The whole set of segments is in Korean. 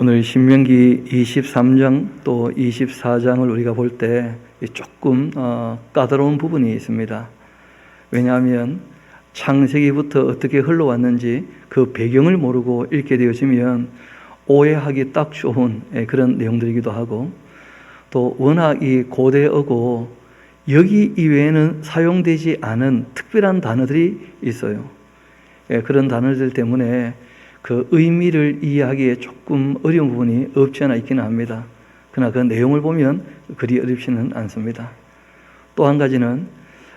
오늘 신명기 23장 또 24장을 우리가 볼 때 조금 까다로운 부분이 있습니다. 왜냐하면 창세기부터 어떻게 흘러왔는지 그 배경을 모르고 읽게 되어지면 오해하기 딱 좋은 그런 내용들이기도 하고, 또 워낙 이 고대어고 여기 이외에는 사용되지 않은 특별한 단어들이 있어요. 그런 단어들 때문에 그 의미를 이해하기에 조금 어려운 부분이 없지 않아 있기는 합니다. 그러나 그 내용을 보면 그리 어렵지는 않습니다. 또 한 가지는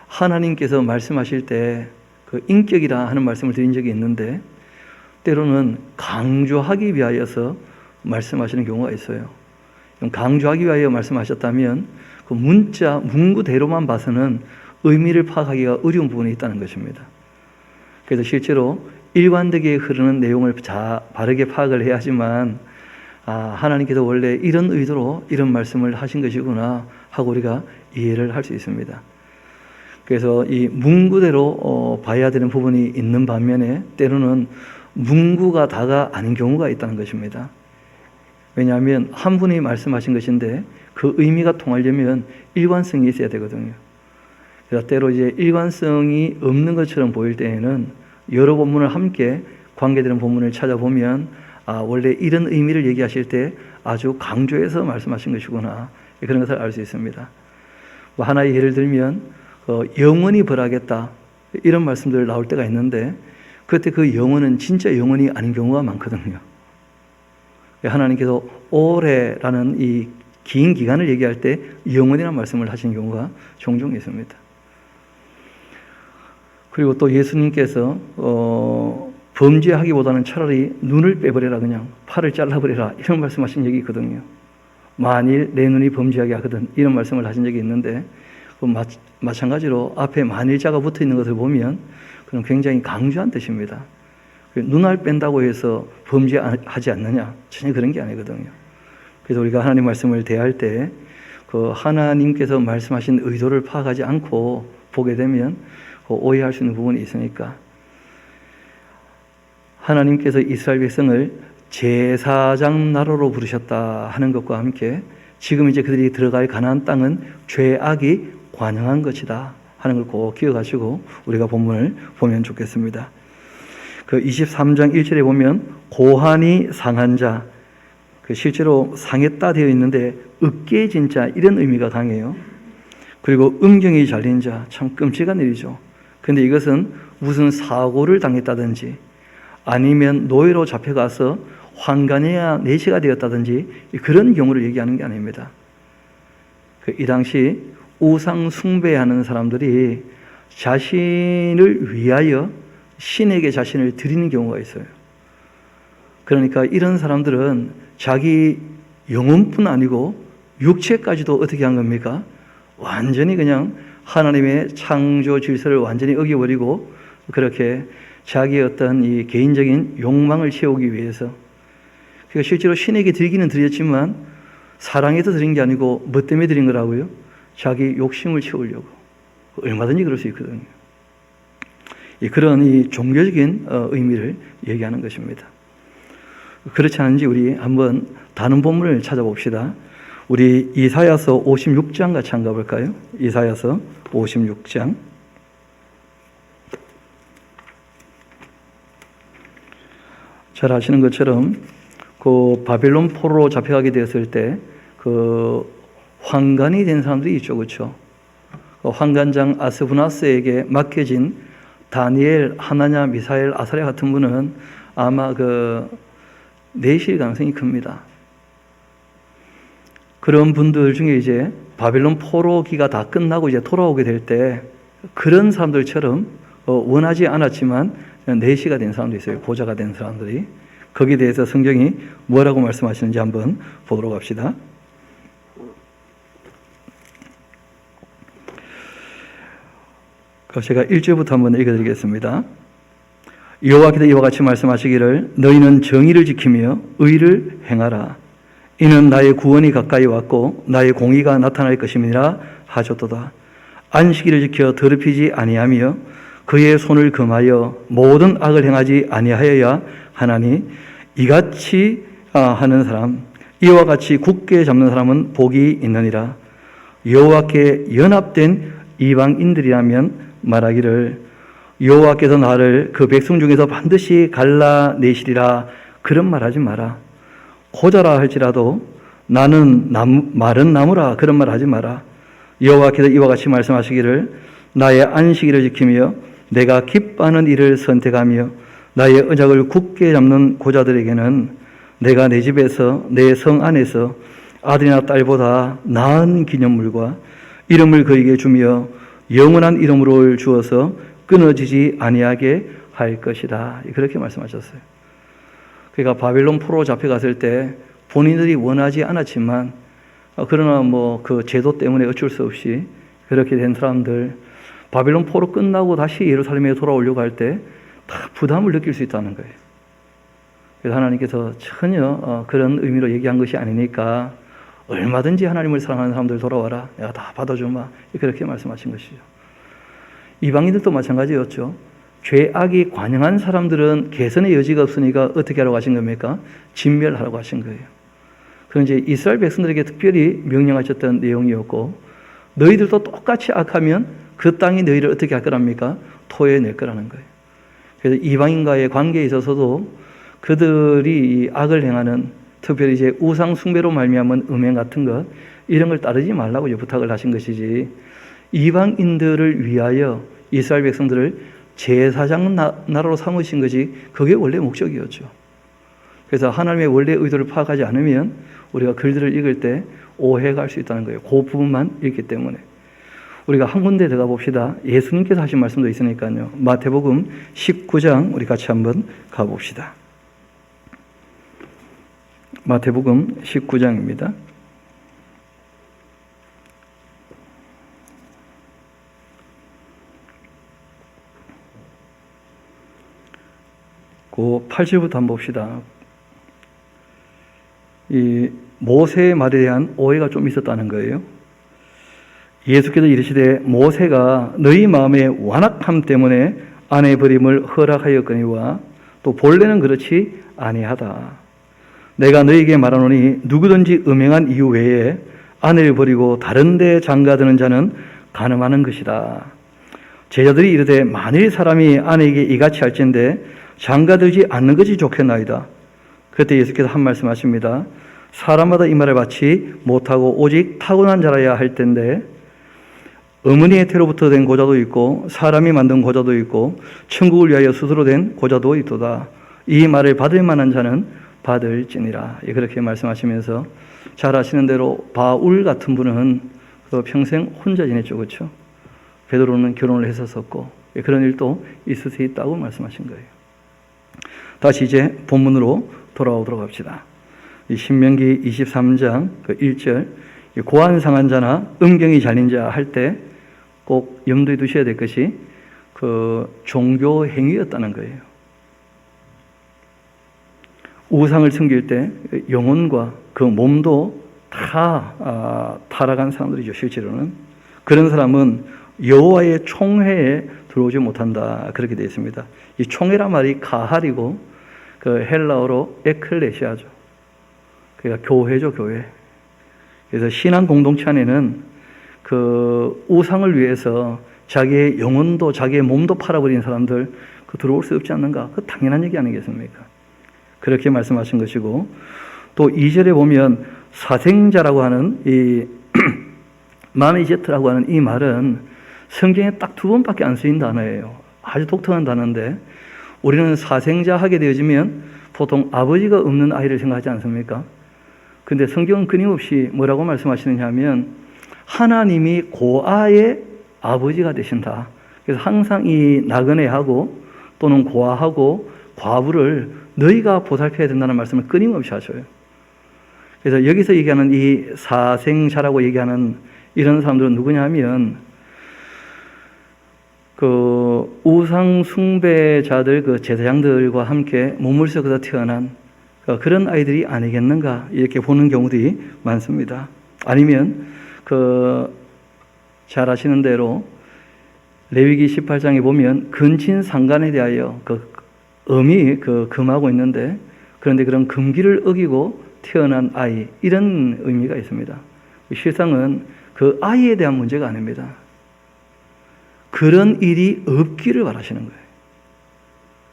하나님께서 말씀하실 때 그 인격이라 하는 말씀을 드린 적이 있는데, 때로는 강조하기 위하여서 말씀하시는 경우가 있어요. 강조하기 위하여 말씀하셨다면 그 문구대로만 봐서는 의미를 파악하기가 어려운 부분이 있다는 것입니다. 그래서 실제로 일관되게 흐르는 내용을 바르게 파악을 해야 하지만, 하나님께서 원래 이런 의도로 이런 말씀을 하신 것이구나 하고 우리가 이해를 할 수 있습니다. 그래서 이 문구대로 봐야 되는 부분이 있는 반면에 때로는 문구가 다가 아닌 경우가 있다는 것입니다. 왜냐하면 한 분이 말씀하신 것인데 그 의미가 통하려면 일관성이 있어야 되거든요. 그래서 때로 이제 일관성이 없는 것처럼 보일 때에는 여러 본문을 함께 관계되는 본문을 찾아보면 원래 이런 의미를 얘기하실 때 아주 강조해서 말씀하신 것이구나, 그런 것을 알 수 있습니다. 하나의 예를 들면 영원히 벌하겠다 이런 말씀들 나올 때가 있는데, 그때 그 영원은 진짜 영원이 아닌 경우가 많거든요. 하나님께서 오래라는 이 긴 기간을 얘기할 때 영원이라는 말씀을 하신 경우가 종종 있습니다. 그리고 또 예수님께서 범죄하기보다는 차라리 눈을 빼버려라, 그냥 팔을 잘라버려라, 이런 말씀하신 적이 있거든요. 만일 내 눈이 범죄하게 하거든, 이런 말씀을 하신 적이 있는데, 마찬가지로 앞에 만일자가 붙어 있는 것을 보면 그건 굉장히 강조한 뜻입니다. 눈알 뺀다고 해서 범죄하지 않느냐, 전혀 그런 게 아니거든요. 그래서 우리가 하나님 말씀을 대할 때 그 하나님께서 말씀하신 의도를 파악하지 않고 보게 되면 오해할 수 있는 부분이 있으니까, 하나님께서 이스라엘 백성을 제사장 나라로 부르셨다 하는 것과 함께 지금 이제 그들이 들어갈 가나안 땅은 죄악이 관영한 것이다 하는 걸 꼭 기억하시고 우리가 본문을 보면 좋겠습니다. 그 23장 1절에 보면 고한이 상한 자, 실제로 상했다 되어 있는데 으깨진 자, 이런 의미가 강해요. 그리고 음경이 잘린 자, 참 끔찍한 일이죠. 그런데 이것은 무슨 사고를 당했다든지 아니면 노예로 잡혀가서 환관이나 내시가 되었다든지 그런 경우를 얘기하는 게 아닙니다. 이 당시 우상 숭배하는 사람들이 자신을 위하여 신에게 자신을 드리는 경우가 있어요. 그러니까 이런 사람들은 자기 영혼뿐 아니고 육체까지도 어떻게 한 겁니까? 완전히 그냥 하나님의 창조 질서를 완전히 어겨버리고 그렇게 자기의 어떤 이 개인적인 욕망을 채우기 위해서, 그러니까 실제로 신에게 드리기는 드렸지만 사랑해서 드린 게 아니고 뭐 때문에 드린 거라고요? 자기 욕심을 채우려고. 얼마든지 그럴 수 있거든요. 그런 이 종교적인 의미를 얘기하는 것입니다. 그렇지 않은지 우리 한번 다른 본문을 찾아봅시다. 우리 이사야서 56장 같이 한번 가볼까요? 이사야서 56장. 잘 아시는 것처럼 그 바벨론 포로로 잡혀가게 되었을 때 그 환관이 된 사람들이 있죠, 그렇죠? 그 환관장 아스부나스에게 맡겨진 다니엘, 하나냐, 미사엘, 아사랴 같은 분은 아마 내실 가능성이 큽니다. 그런 분들 중에 이제 바벨론 포로기가 다 끝나고 이제 돌아오게 될 때 그런 사람들처럼 원하지 않았지만 내시가 된 사람도 있어요. 보좌가 된 사람들이. 거기에 대해서 성경이 뭐라고 말씀하시는지 한번 보도록 합시다. 제가 1절부터 한번 읽어드리겠습니다. 여호와께서 이와 같이 말씀하시기를 너희는 정의를 지키며 의를 행하라. 이는 나의 구원이 가까이 왔고 나의 공의가 나타날 것임이라 하셨도다. 안식일을 지켜 더럽히지 아니하며 그의 손을 금하여 모든 악을 행하지 아니하여야 하나니 이같이 하는 사람, 이와 같이 굳게 잡는 사람은 복이 있느니라. 여호와께 연합된 이방인들이라면 말하기를 여호와께서 나를 그 백성 중에서 반드시 갈라내시리라. 그런 말하지 마라. 고자라 할지라도 나는 마른 나무라. 그런 말 하지 마라. 여호와께서 이와 같이 말씀하시기를 나의 안식일을 지키며 내가 기뻐하는 일을 선택하며 나의 언약을 굳게 잡는 고자들에게는 내가 내 집에서 내 성 안에서 아들이나 딸보다 나은 기념물과 이름을 그에게 주며 영원한 이름으로 주어서 끊어지지 아니하게 할 것이다. 그렇게 말씀하셨어요. 그러니까 바벨론 포로로 잡혀갔을 때 본인들이 원하지 않았지만 그러나 그 제도 때문에 어쩔 수 없이 그렇게 된 사람들, 바벨론 포로 끝나고 다시 예루살렘에 돌아오려고 할 때 다 부담을 느낄 수 있다는 거예요. 그래서 하나님께서 전혀 그런 의미로 얘기한 것이 아니니까 얼마든지 하나님을 사랑하는 사람들 돌아와라. 내가 다 받아주마. 그렇게 말씀하신 것이죠. 이방인들도 마찬가지였죠. 죄악이 관영한 사람들은 개선의 여지가 없으니까 어떻게 하라고 하신 겁니까? 진멸하라고 하신 거예요. 그건 이제 이스라엘 백성들에게 특별히 명령하셨던 내용이었고, 너희들도 똑같이 악하면 그 땅이 너희를 어떻게 할 거랍니까? 토해낼 거라는 거예요. 그래서 이방인과의 관계에 있어서도 그들이 악을 행하는, 특별히 이제 우상 숭배로 말미암은 음행 같은 것, 이런 걸 따르지 말라고 부탁을 하신 것이지, 이방인들을 위하여 이스라엘 백성들을 제사장 나라로 삼으신 것이 그게 원래 목적이었죠. 그래서 하나님의 원래 의도를 파악하지 않으면 우리가 글들을 읽을 때 오해가 할 수 있다는 거예요. 그 부분만 읽기 때문에. 우리가 한 군데 들어가 봅시다. 예수님께서 하신 말씀도 있으니까요. 마태복음 19장 우리 같이 한번 가봅시다. 마태복음 19장입니다. 그 8절부터 한번 봅시다. 이 모세의 말에 대한 오해가 좀 있었다는 거예요. 예수께서 이르시되 모세가 너희 마음의 완악함 때문에 아내 버림을 허락하였거니와 또 본래는 그렇지 아니하다. 내가 너희에게 말하노니 누구든지 음행한 이유 외에 아내를 버리고 다른 데 장가드는 자는 간음하는 것이다. 제자들이 이르되 만일 사람이 아내에게 이같이 할진대 장가들지 않는 것이 좋겠나이다. 그때 예수께서 한 말씀하십니다. 사람마다 이 말을 받지 못하고 오직 타고난 자라야 할 텐데 어머니의 태로부터 된 고자도 있고 사람이 만든 고자도 있고 천국을 위하여 스스로 된 고자도 있도다. 이 말을 받을 만한 자는 받을지니라. 그렇게 말씀하시면서 잘 아시는 대로 바울 같은 분은 평생 혼자 지냈죠. 그렇죠? 베드로는 결혼을 했었고 그런 일도 있을 수 있다고 말씀하신 거예요. 다시 이제 본문으로 돌아오도록 합시다. 이 신명기 23장 1절 고안 상한 자나 음경이 잘린 자 할 때 꼭 염두에 두셔야 될 것이 그 종교 행위였다는 거예요. 우상을 섬길 때 영혼과 그 몸도 다 타락한 사람들이죠. 실제로는 그런 사람은 여호와의 총회에 들어오지 못한다. 그렇게 되어 있습니다. 이 총회란 말이 가할이고 그 헬라어로 에클레시아죠. 그러니까 교회죠, 교회. 그래서 신앙 공동체 안에는 그 우상을 위해서 자기의 영혼도 자기의 몸도 팔아버린 사람들 그 들어올 수 없지 않는가? 그 당연한 얘기 아니겠습니까? 그렇게 말씀하신 것이고 또 2절에 보면 사생자라고 하는 이 마메제트라고 하는 이 말은 성경에 딱 2번밖에 안 쓰인 단어예요. 아주 독특한 단어인데 우리는 사생자 하게 되어지면 보통 아버지가 없는 아이를 생각하지 않습니까? 근데 성경은 끊임없이 뭐라고 말씀하시느냐 하면 하나님이 고아의 아버지가 되신다. 그래서 항상 이 나그네하고 또는 고아하고 과부를 너희가 보살펴야 된다는 말씀을 끊임없이 하셔요. 그래서 여기서 얘기하는 이 사생자라고 얘기하는 이런 사람들은 누구냐 하면 그 우상 숭배자들 그 제사장들과 함께 몸을 썩어서 태어난 그런 아이들이 아니겠는가 이렇게 보는 경우들이 많습니다. 아니면 잘 아시는 대로 레위기 18장에 보면 근친 상간에 대하여 그 음이 금하고 있는데 그런데 그런 금기를 어기고 태어난 아이, 이런 의미가 있습니다. 실상은 그 아이에 대한 문제가 아닙니다. 그런 일이 없기를 바라시는 거예요.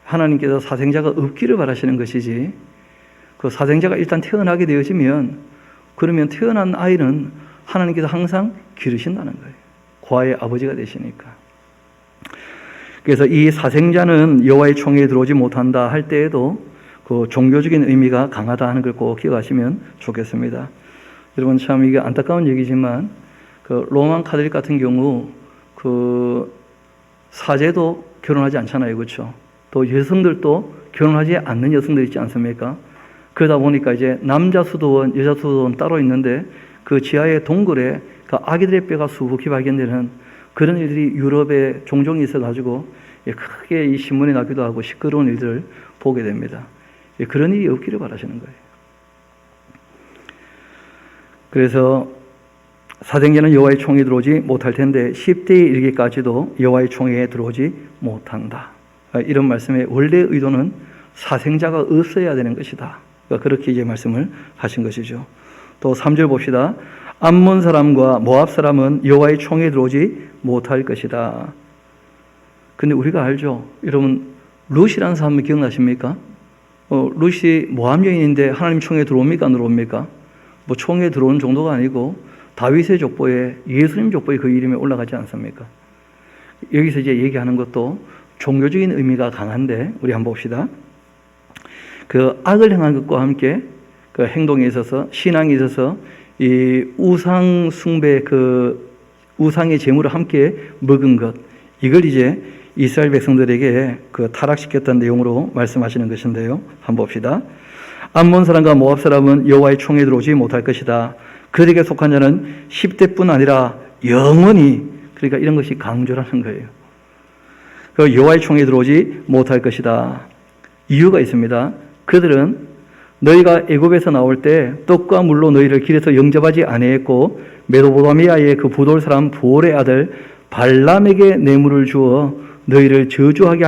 하나님께서 사생자가 없기를 바라시는 것이지, 그 사생자가 일단 태어나게 되어지면, 그러면 태어난 아이는 하나님께서 항상 기르신다는 거예요. 과의 아버지가 되시니까. 그래서 이 사생자는 여호와의 총회에 들어오지 못한다 할 때에도 그 종교적인 의미가 강하다 하는 걸 꼭 기억하시면 좋겠습니다. 여러분, 참 이게 안타까운 얘기지만 그 로만 카톨릭 같은 경우 그 사제도 결혼하지 않잖아요, 그렇죠? 또 여성들도 결혼하지 않는 여성들 있지 않습니까? 그러다 보니까 이제 남자 수도원, 여자 수도원 따로 있는데 그 지하의 동굴에 그 아기들의 뼈가 수북히 발견되는 그런 일들이 유럽에 종종 있어가지고 크게 이 신문에 나기도 하고 시끄러운 일들을 보게 됩니다. 그런 일이 없기를 바라시는 거예요. 그래서 사생자는 여호와의 총회에 들어오지 못할 텐데 10대에 이르기까지도 여호와의 총회에 들어오지 못한다. 이런 말씀의 원래 의도는 사생자가 없어야 되는 것이다. 그렇게 이제 말씀을 하신 것이죠. 또 3절 봅시다. 암몬 사람과 모압 사람은 여호와의 총회에 들어오지 못할 것이다. 근데 우리가 알죠. 여러분, 룻이라는 사람 기억나십니까? 룻이 모압 여인인데 하나님 총회에 들어옵니까? 안 들어옵니까? 뭐 총회에 들어오는 정도가 아니고 다윗의 족보에, 예수님 족보에 그 이름이 올라가지 않습니까? 여기서 이제 얘기하는 것도 종교적인 의미가 강한데, 우리 한번 봅시다. 그 악을 행한 것과 함께 그 행동에 있어서, 신앙에 있어서 이 우상 숭배, 그 우상의 제물을 함께 먹은 것, 이걸 이제 이스라엘 백성들에게 그 타락시켰던 내용으로 말씀하시는 것인데요. 한번 봅시다. 암몬 사람과 모압 사람은 여호와의 총회에 들어오지 못할 것이다. 그들에게 속한 자는 10대뿐 아니라 영원히, 그러니까 이런 것이 강조라는 거예요. 그 여호와의 총회에 들어오지 못할 것이다. 이유가 있습니다. 그들은 너희가 애굽에서 나올 때 떡과 물로 너희를 길에서 영접하지 아니했고 메소포타미아의 그 부돌 사람 부올의 아들 발람에게 뇌물을 주어 너희를 저주하게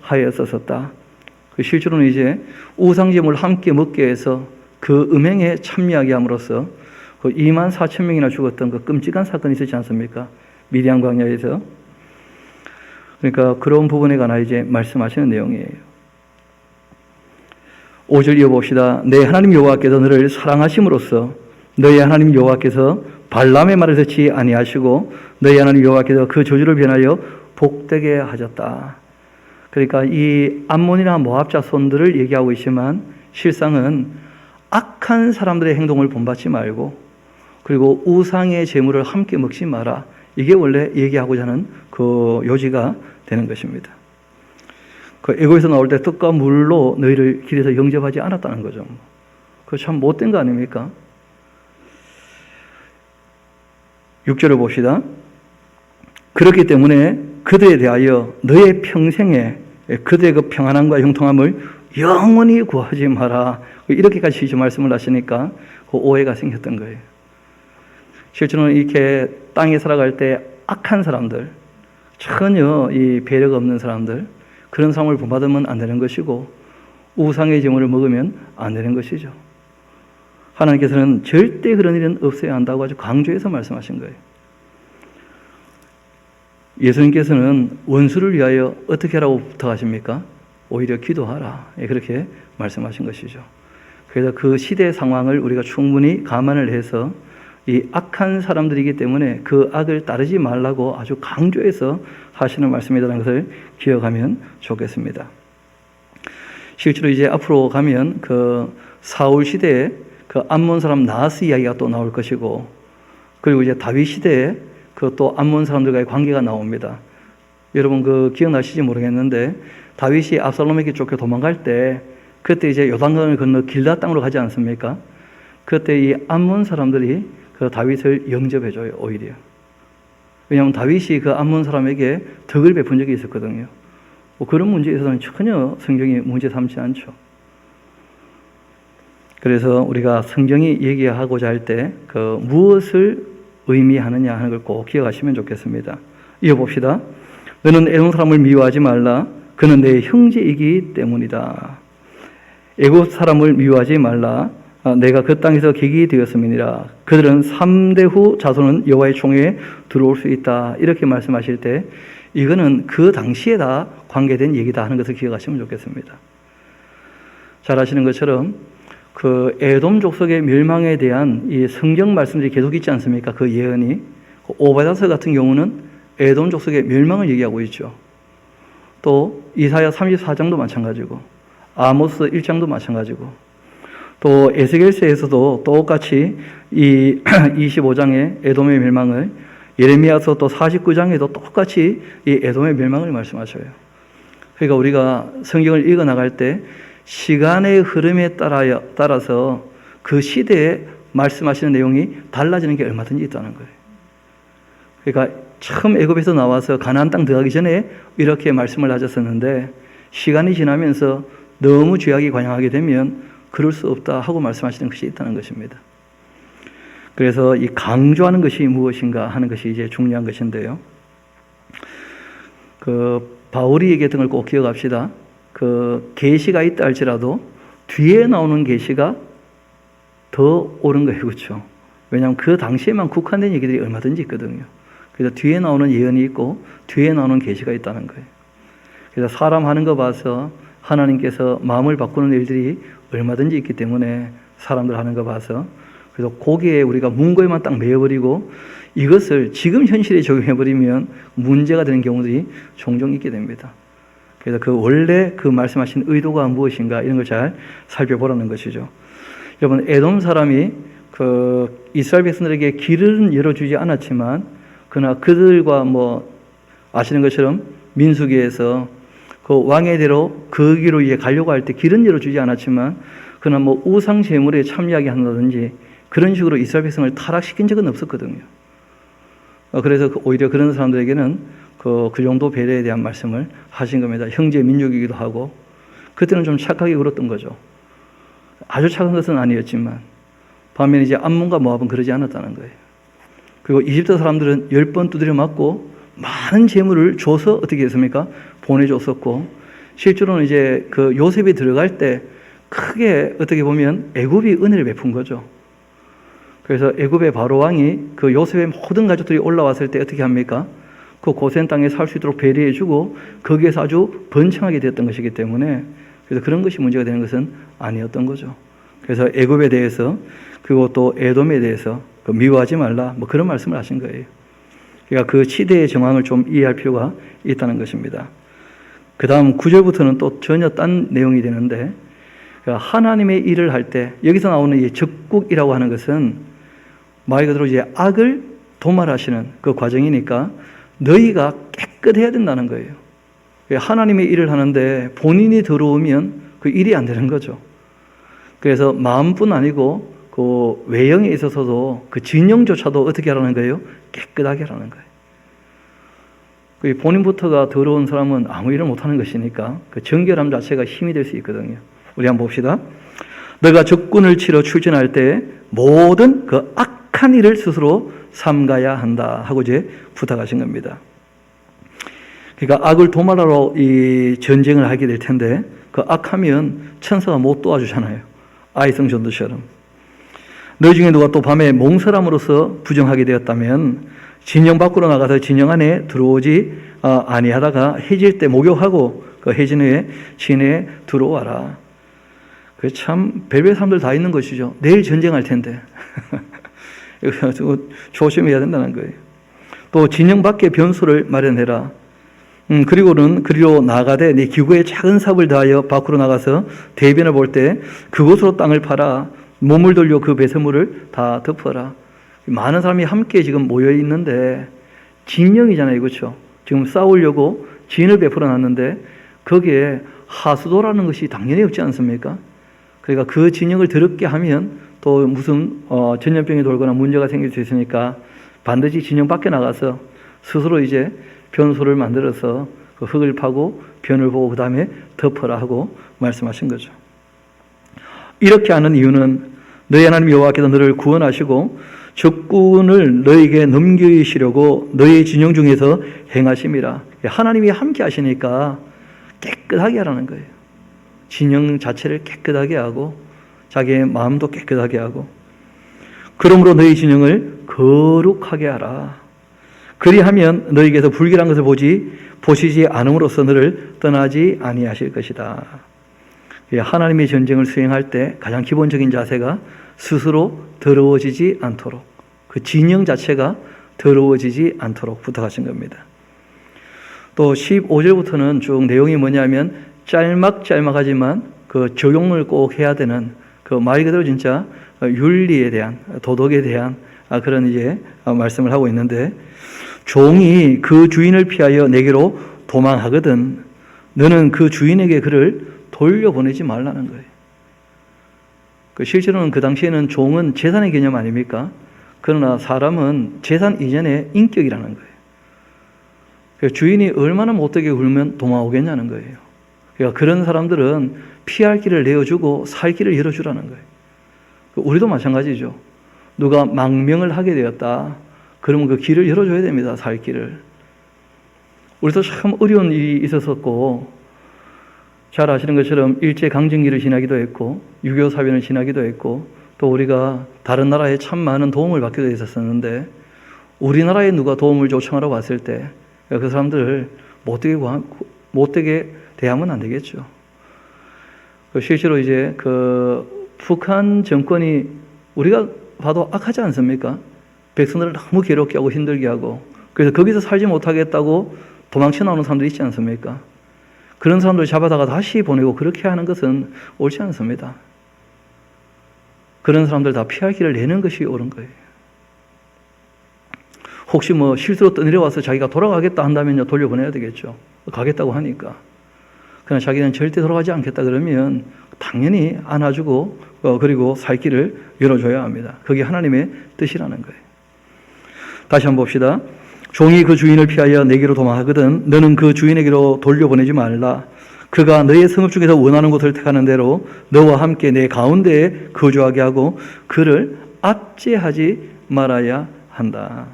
하였었다. 실제로는 이제 우상제물을 함께 먹게 해서 그 음행에 참여하게 함으로써 그 2만 4천 명이나 죽었던 그 끔찍한 사건이 있었지 않습니까? 미디안 광야에서. 그러니까 그런 부분에 관하여 이제 말씀하시는 내용이에요. 5절 이어봅시다. 내 하나님 여호와께서 너를 사랑하심으로써 너희 하나님 여호와께서 발람의 말을 듣지 아니하시고 너희 하나님 여호와께서 그 저주를 변하여 복되게 하셨다. 그러니까 이 암몬이나 모압 자손들을 얘기하고 있지만 실상은 악한 사람들의 행동을 본받지 말고, 그리고 우상의 제물을 함께 먹지 마라. 이게 원래 얘기하고자 하는 그 요지가 되는 것입니다. 그 애굽에서 나올 때 떡과 물로 너희를 길에서 영접하지 않았다는 거죠. 그거 참 못된 거 아닙니까? 6절을 봅시다. 그렇기 때문에 그들에 대하여 너의 평생에 그들의 그 평안함과 형통함을 영원히 구하지 마라. 이렇게까지 지금 말씀을 하시니까 그 오해가 생겼던 거예요. 실제로는 이렇게 땅에 살아갈 때 악한 사람들, 전혀 이 배려가 없는 사람들, 그런 사람을 본받으면 안 되는 것이고 우상의 제물을 먹으면 안 되는 것이죠. 하나님께서는 절대 그런 일은 없어야 한다고 아주 강조해서 말씀하신 거예요. 예수님께서는 원수를 위하여 어떻게 하라고 부탁하십니까? 오히려 기도하라. 그렇게 말씀하신 것이죠. 그래서 그 시대 상황을 우리가 충분히 감안을 해서 이 악한 사람들이기 때문에 그 악을 따르지 말라고 아주 강조해서 하시는 말씀이라는 것을 기억하면 좋겠습니다. 실제로 이제 앞으로 가면 그 사울 시대에 그 암몬 사람 나하스 이야기가 또 나올 것이고, 그리고 이제 다윗 시대에 그 또 암몬 사람들과의 관계가 나옵니다. 여러분 그 기억나실지 모르겠는데 다윗이 압살롬에게 쫓겨 도망갈 때 그때 이제 요단강을 건너 길라 땅으로 가지 않습니까? 그때 이 암몬 사람들이 그 다윗을 영접해줘요, 오히려. 왜냐하면 다윗이 그 암몬 사람에게 덕을 베푼 적이 있었거든요. 뭐 그런 문제에 있어서는 전혀 성경이 문제 삼지 않죠. 그래서 우리가 성경이 얘기하고자 할 때 그 무엇을 의미하느냐 하는 걸 꼭 기억하시면 좋겠습니다. 이어봅시다. 너는 에돔 사람을 미워하지 말라. 그는 내 형제이기 때문이다. 애굽 사람을 미워하지 말라. 내가 그 땅에서 객이 되었음이니라. 그들은 3대 후 자손은 여호와의 총회에 들어올 수 있다. 이렇게 말씀하실 때 이거는 그 당시에 다 관계된 얘기다 하는 것을 기억하시면 좋겠습니다. 잘 아시는 것처럼 그 에돔 족속의 멸망에 대한 이 성경 말씀들이 계속 있지 않습니까? 그 예언이. 오바댜서 같은 경우는 에돔 족속의 멸망을 얘기하고 있죠. 또 이사야 34장도 마찬가지고 아모스 1장도 마찬가지고 또 에스겔서에서도 똑같이 이 25장의 에돔의 멸망을, 예레미야서 또 49장에도 똑같이 이 에돔의 멸망을 말씀하셔요. 그러니까 우리가 성경을 읽어 나갈 때 시간의 흐름에 따라서 그 시대에 말씀하시는 내용이 달라지는 게 얼마든지 있다는 거예요. 그러니까 처음 애굽에서 나와서 가나안 땅 들어가기 전에 이렇게 말씀을 하셨었는데 시간이 지나면서 너무 죄악이 관영하게 되면 그럴 수 없다 하고 말씀하시는 것이 있다는 것입니다. 그래서 이 강조하는 것이 무엇인가 하는 것이 이제 중요한 것인데요. 그 바울이 얘기했던 걸 꼭 기억합시다. 그 계시가 있다 할지라도 뒤에 나오는 계시가 더 옳은 거예요. 그렇죠? 왜냐하면 그 당시에만 국한된 얘기들이 얼마든지 있거든요. 그래서 뒤에 나오는 예언이 있고 뒤에 나오는 계시가 있다는 거예요. 그래서 사람 하는 거 봐서 하나님께서 마음을 바꾸는 일들이 얼마든지 있기 때문에 사람들 하는 거 봐서, 그래서 거기에 우리가 문고에만 딱 매여버리고 이것을 지금 현실에 적용해버리면 문제가 되는 경우들이 종종 있게 됩니다. 그래서 그 원래 그 말씀하신 의도가 무엇인가 이런 걸 잘 살펴보라는 것이죠. 여러분, 에돔 사람이 그 이스라엘 백성들에게 길은 열어주지 않았지만 그러나 그들과 뭐 아시는 것처럼 민수기에서 그 왕의 대로 그 길로 이제 가려고 할 때 길은 열어주지 않았지만 그러나 뭐 우상 제물에 참여하게 한다든지 그런 식으로 이스라엘 백성을 타락시킨 적은 없었거든요. 그래서 오히려 그런 사람들에게는 그 정도 배려에 대한 말씀을 하신 겁니다. 형제 민족이기도 하고 그때는 좀 착하게 굴었던 거죠. 아주 착한 것은 아니었지만 반면에 이제 암몬과 모압은 그러지 않았다는 거예요. 그리고 이집트 사람들은 10번 두드려 맞고 많은 재물을 줘서 어떻게 했습니까? 보내줬었고 실제로는 이제 그 요셉이 들어갈 때 크게 어떻게 보면 애굽이 은혜를 베푼 거죠. 그래서 애굽의 바로 왕이 그 요셉의 모든 가족들이 올라왔을 때 어떻게 합니까? 그 고센 땅에 살 수 있도록 배려해주고 거기에서 아주 번창하게 되었던 것이기 때문에 그래서 그런 것이 문제가 되는 것은 아니었던 거죠. 그래서 애굽에 대해서 그리고 또 에돔에 대해서 미워하지 말라 뭐 그런 말씀을 하신 거예요. 그러니까 그 시대의 정황을 좀 이해할 필요가 있다는 것입니다. 그 다음 9절부터는 또 전혀 딴 내용이 되는데 하나님의 일을 할 때 여기서 나오는 이 적국이라고 하는 것은 말 그대로 이제 악을 도말하시는 그 과정이니까 너희가 깨끗해야 된다는 거예요. 하나님의 일을 하는데 본인이 들어오면 그 일이 안 되는 거죠. 그래서 마음뿐 아니고 그 외형에 있어서도 그 진영조차도 어떻게 하라는 거예요? 깨끗하게 하라는 거예요. 본인부터가 더러운 사람은 아무 일을 못하는 것이니까 그 정결함 자체가 힘이 될 수 있거든요. 우리 한번 봅시다. 너가 적군을 치러 출전할 때 모든 그 악한 일을 스스로 삼가야 한다 하고 이제 부탁하신 겁니다. 그러니까 악을 도말하러 이 전쟁을 하게 될 텐데 그 악하면 천사가 못 도와주잖아요. 아이성 전도처럼. 너희 중에 누가 또 밤에 몽설함으로써 부정하게 되었다면 진영 밖으로 나가서 진영 안에 들어오지 아니하다가 해질 때 목욕하고 그 해진 후에 진에 들어와라. 그 참 별별 사람들 다 있는 것이죠. 내일 전쟁할 텐데 조심해야 된다는 거예요. 또 진영 밖에 변소를 마련해라. 그리고는 그리로 나가되 네 기구에 작은 삽을 다하여 밖으로 나가서 대변을 볼 때 그곳으로 땅을 팔아 몸을 돌려 그 배설물을 다 덮어라. 많은 사람이 함께 지금 모여 있는데 진영이잖아요, 그렇죠? 지금 싸우려고 진을 베풀어 놨는데 거기에 하수도라는 것이 당연히 없지 않습니까? 그러니까 그 진영을 더럽게 하면 또 무슨 전염병이 돌거나 문제가 생길 수 있으니까 반드시 진영 밖에 나가서 스스로 이제 변소를 만들어서 그 흙을 파고 변을 보고 그 다음에 덮어라 하고 말씀하신 거죠. 이렇게 하는 이유는 너희 하나님 여호와께서 너를 구원하시고 적군을 너에게 넘기시려고 너희 진영 중에서 행하심이라. 하나님이 함께 하시니까 깨끗하게 하라는 거예요. 진영 자체를 깨끗하게 하고 자기의 마음도 깨끗하게 하고 그러므로 너희 진영을 거룩하게 하라. 그리하면 너희에게서 불결한 것을 보시지 않음으로써 너를 떠나지 아니하실 것이다. 하나님의 전쟁을 수행할 때 가장 기본적인 자세가 스스로 더러워지지 않도록, 그 진영 자체가 더러워지지 않도록 부탁하신 겁니다. 또 15절부터는 쭉 내용이 뭐냐면 짤막짤막하지만 그 적용을 꼭 해야 되는 그 말 그대로 진짜 윤리에 대한, 도덕에 대한 그런 이제 말씀을 하고 있는데, 종이 그 주인을 피하여 내게로 도망하거든 너는 그 주인에게 그를 돌려보내지 말라는 거예요. 실제로는 그 당시에는 종은 재산의 개념 아닙니까? 그러나 사람은 재산 이전의 인격이라는 거예요. 주인이 얼마나 못되게 굴면 도망오겠냐는 거예요. 그러니까 그런 사람들은 피할 길을 내어주고 살 길을 열어주라는 거예요. 우리도 마찬가지죠. 누가 망명을 하게 되었다. 그러면 그 길을 열어줘야 됩니다. 살 길을. 우리도 참 어려운 일이 있었었고 잘 아시는 것처럼 일제강점기를 지나기도 했고 6.25 사변을 지나기도 했고 또 우리가 다른 나라에 참 많은 도움을 받기도 했었는데 우리나라에 누가 도움을 요청하러 왔을 때 그 사람들을 못되게 대하면 안 되겠죠. 실제로 이제 그 북한 정권이 우리가 봐도 악하지 않습니까? 백성들을 너무 괴롭게 하고 힘들게 하고 그래서 거기서 살지 못하겠다고 도망쳐 나오는 사람들이 있지 않습니까? 그런 사람들 잡아다가 다시 보내고 그렇게 하는 것은 옳지 않습니다. 그런 사람들 다 피할 길을 내는 것이 옳은 거예요. 혹시 실수로 떠내려와서 자기가 돌아가겠다 한다면요, 돌려보내야 되겠죠. 가겠다고 하니까. 그러나 자기는 절대 돌아가지 않겠다 그러면 당연히 안아주고 그리고 살 길을 열어줘야 합니다. 그게 하나님의 뜻이라는 거예요. 다시 한번 봅시다. 종이 그 주인을 피하여 내게로 도망하거든 너는 그 주인에게로 돌려보내지 말라. 그가 너의 성읍 중에서 원하는 곳을 택하는 대로 너와 함께 내 가운데에 거주하게 하고 그를 압제하지 말아야 한다.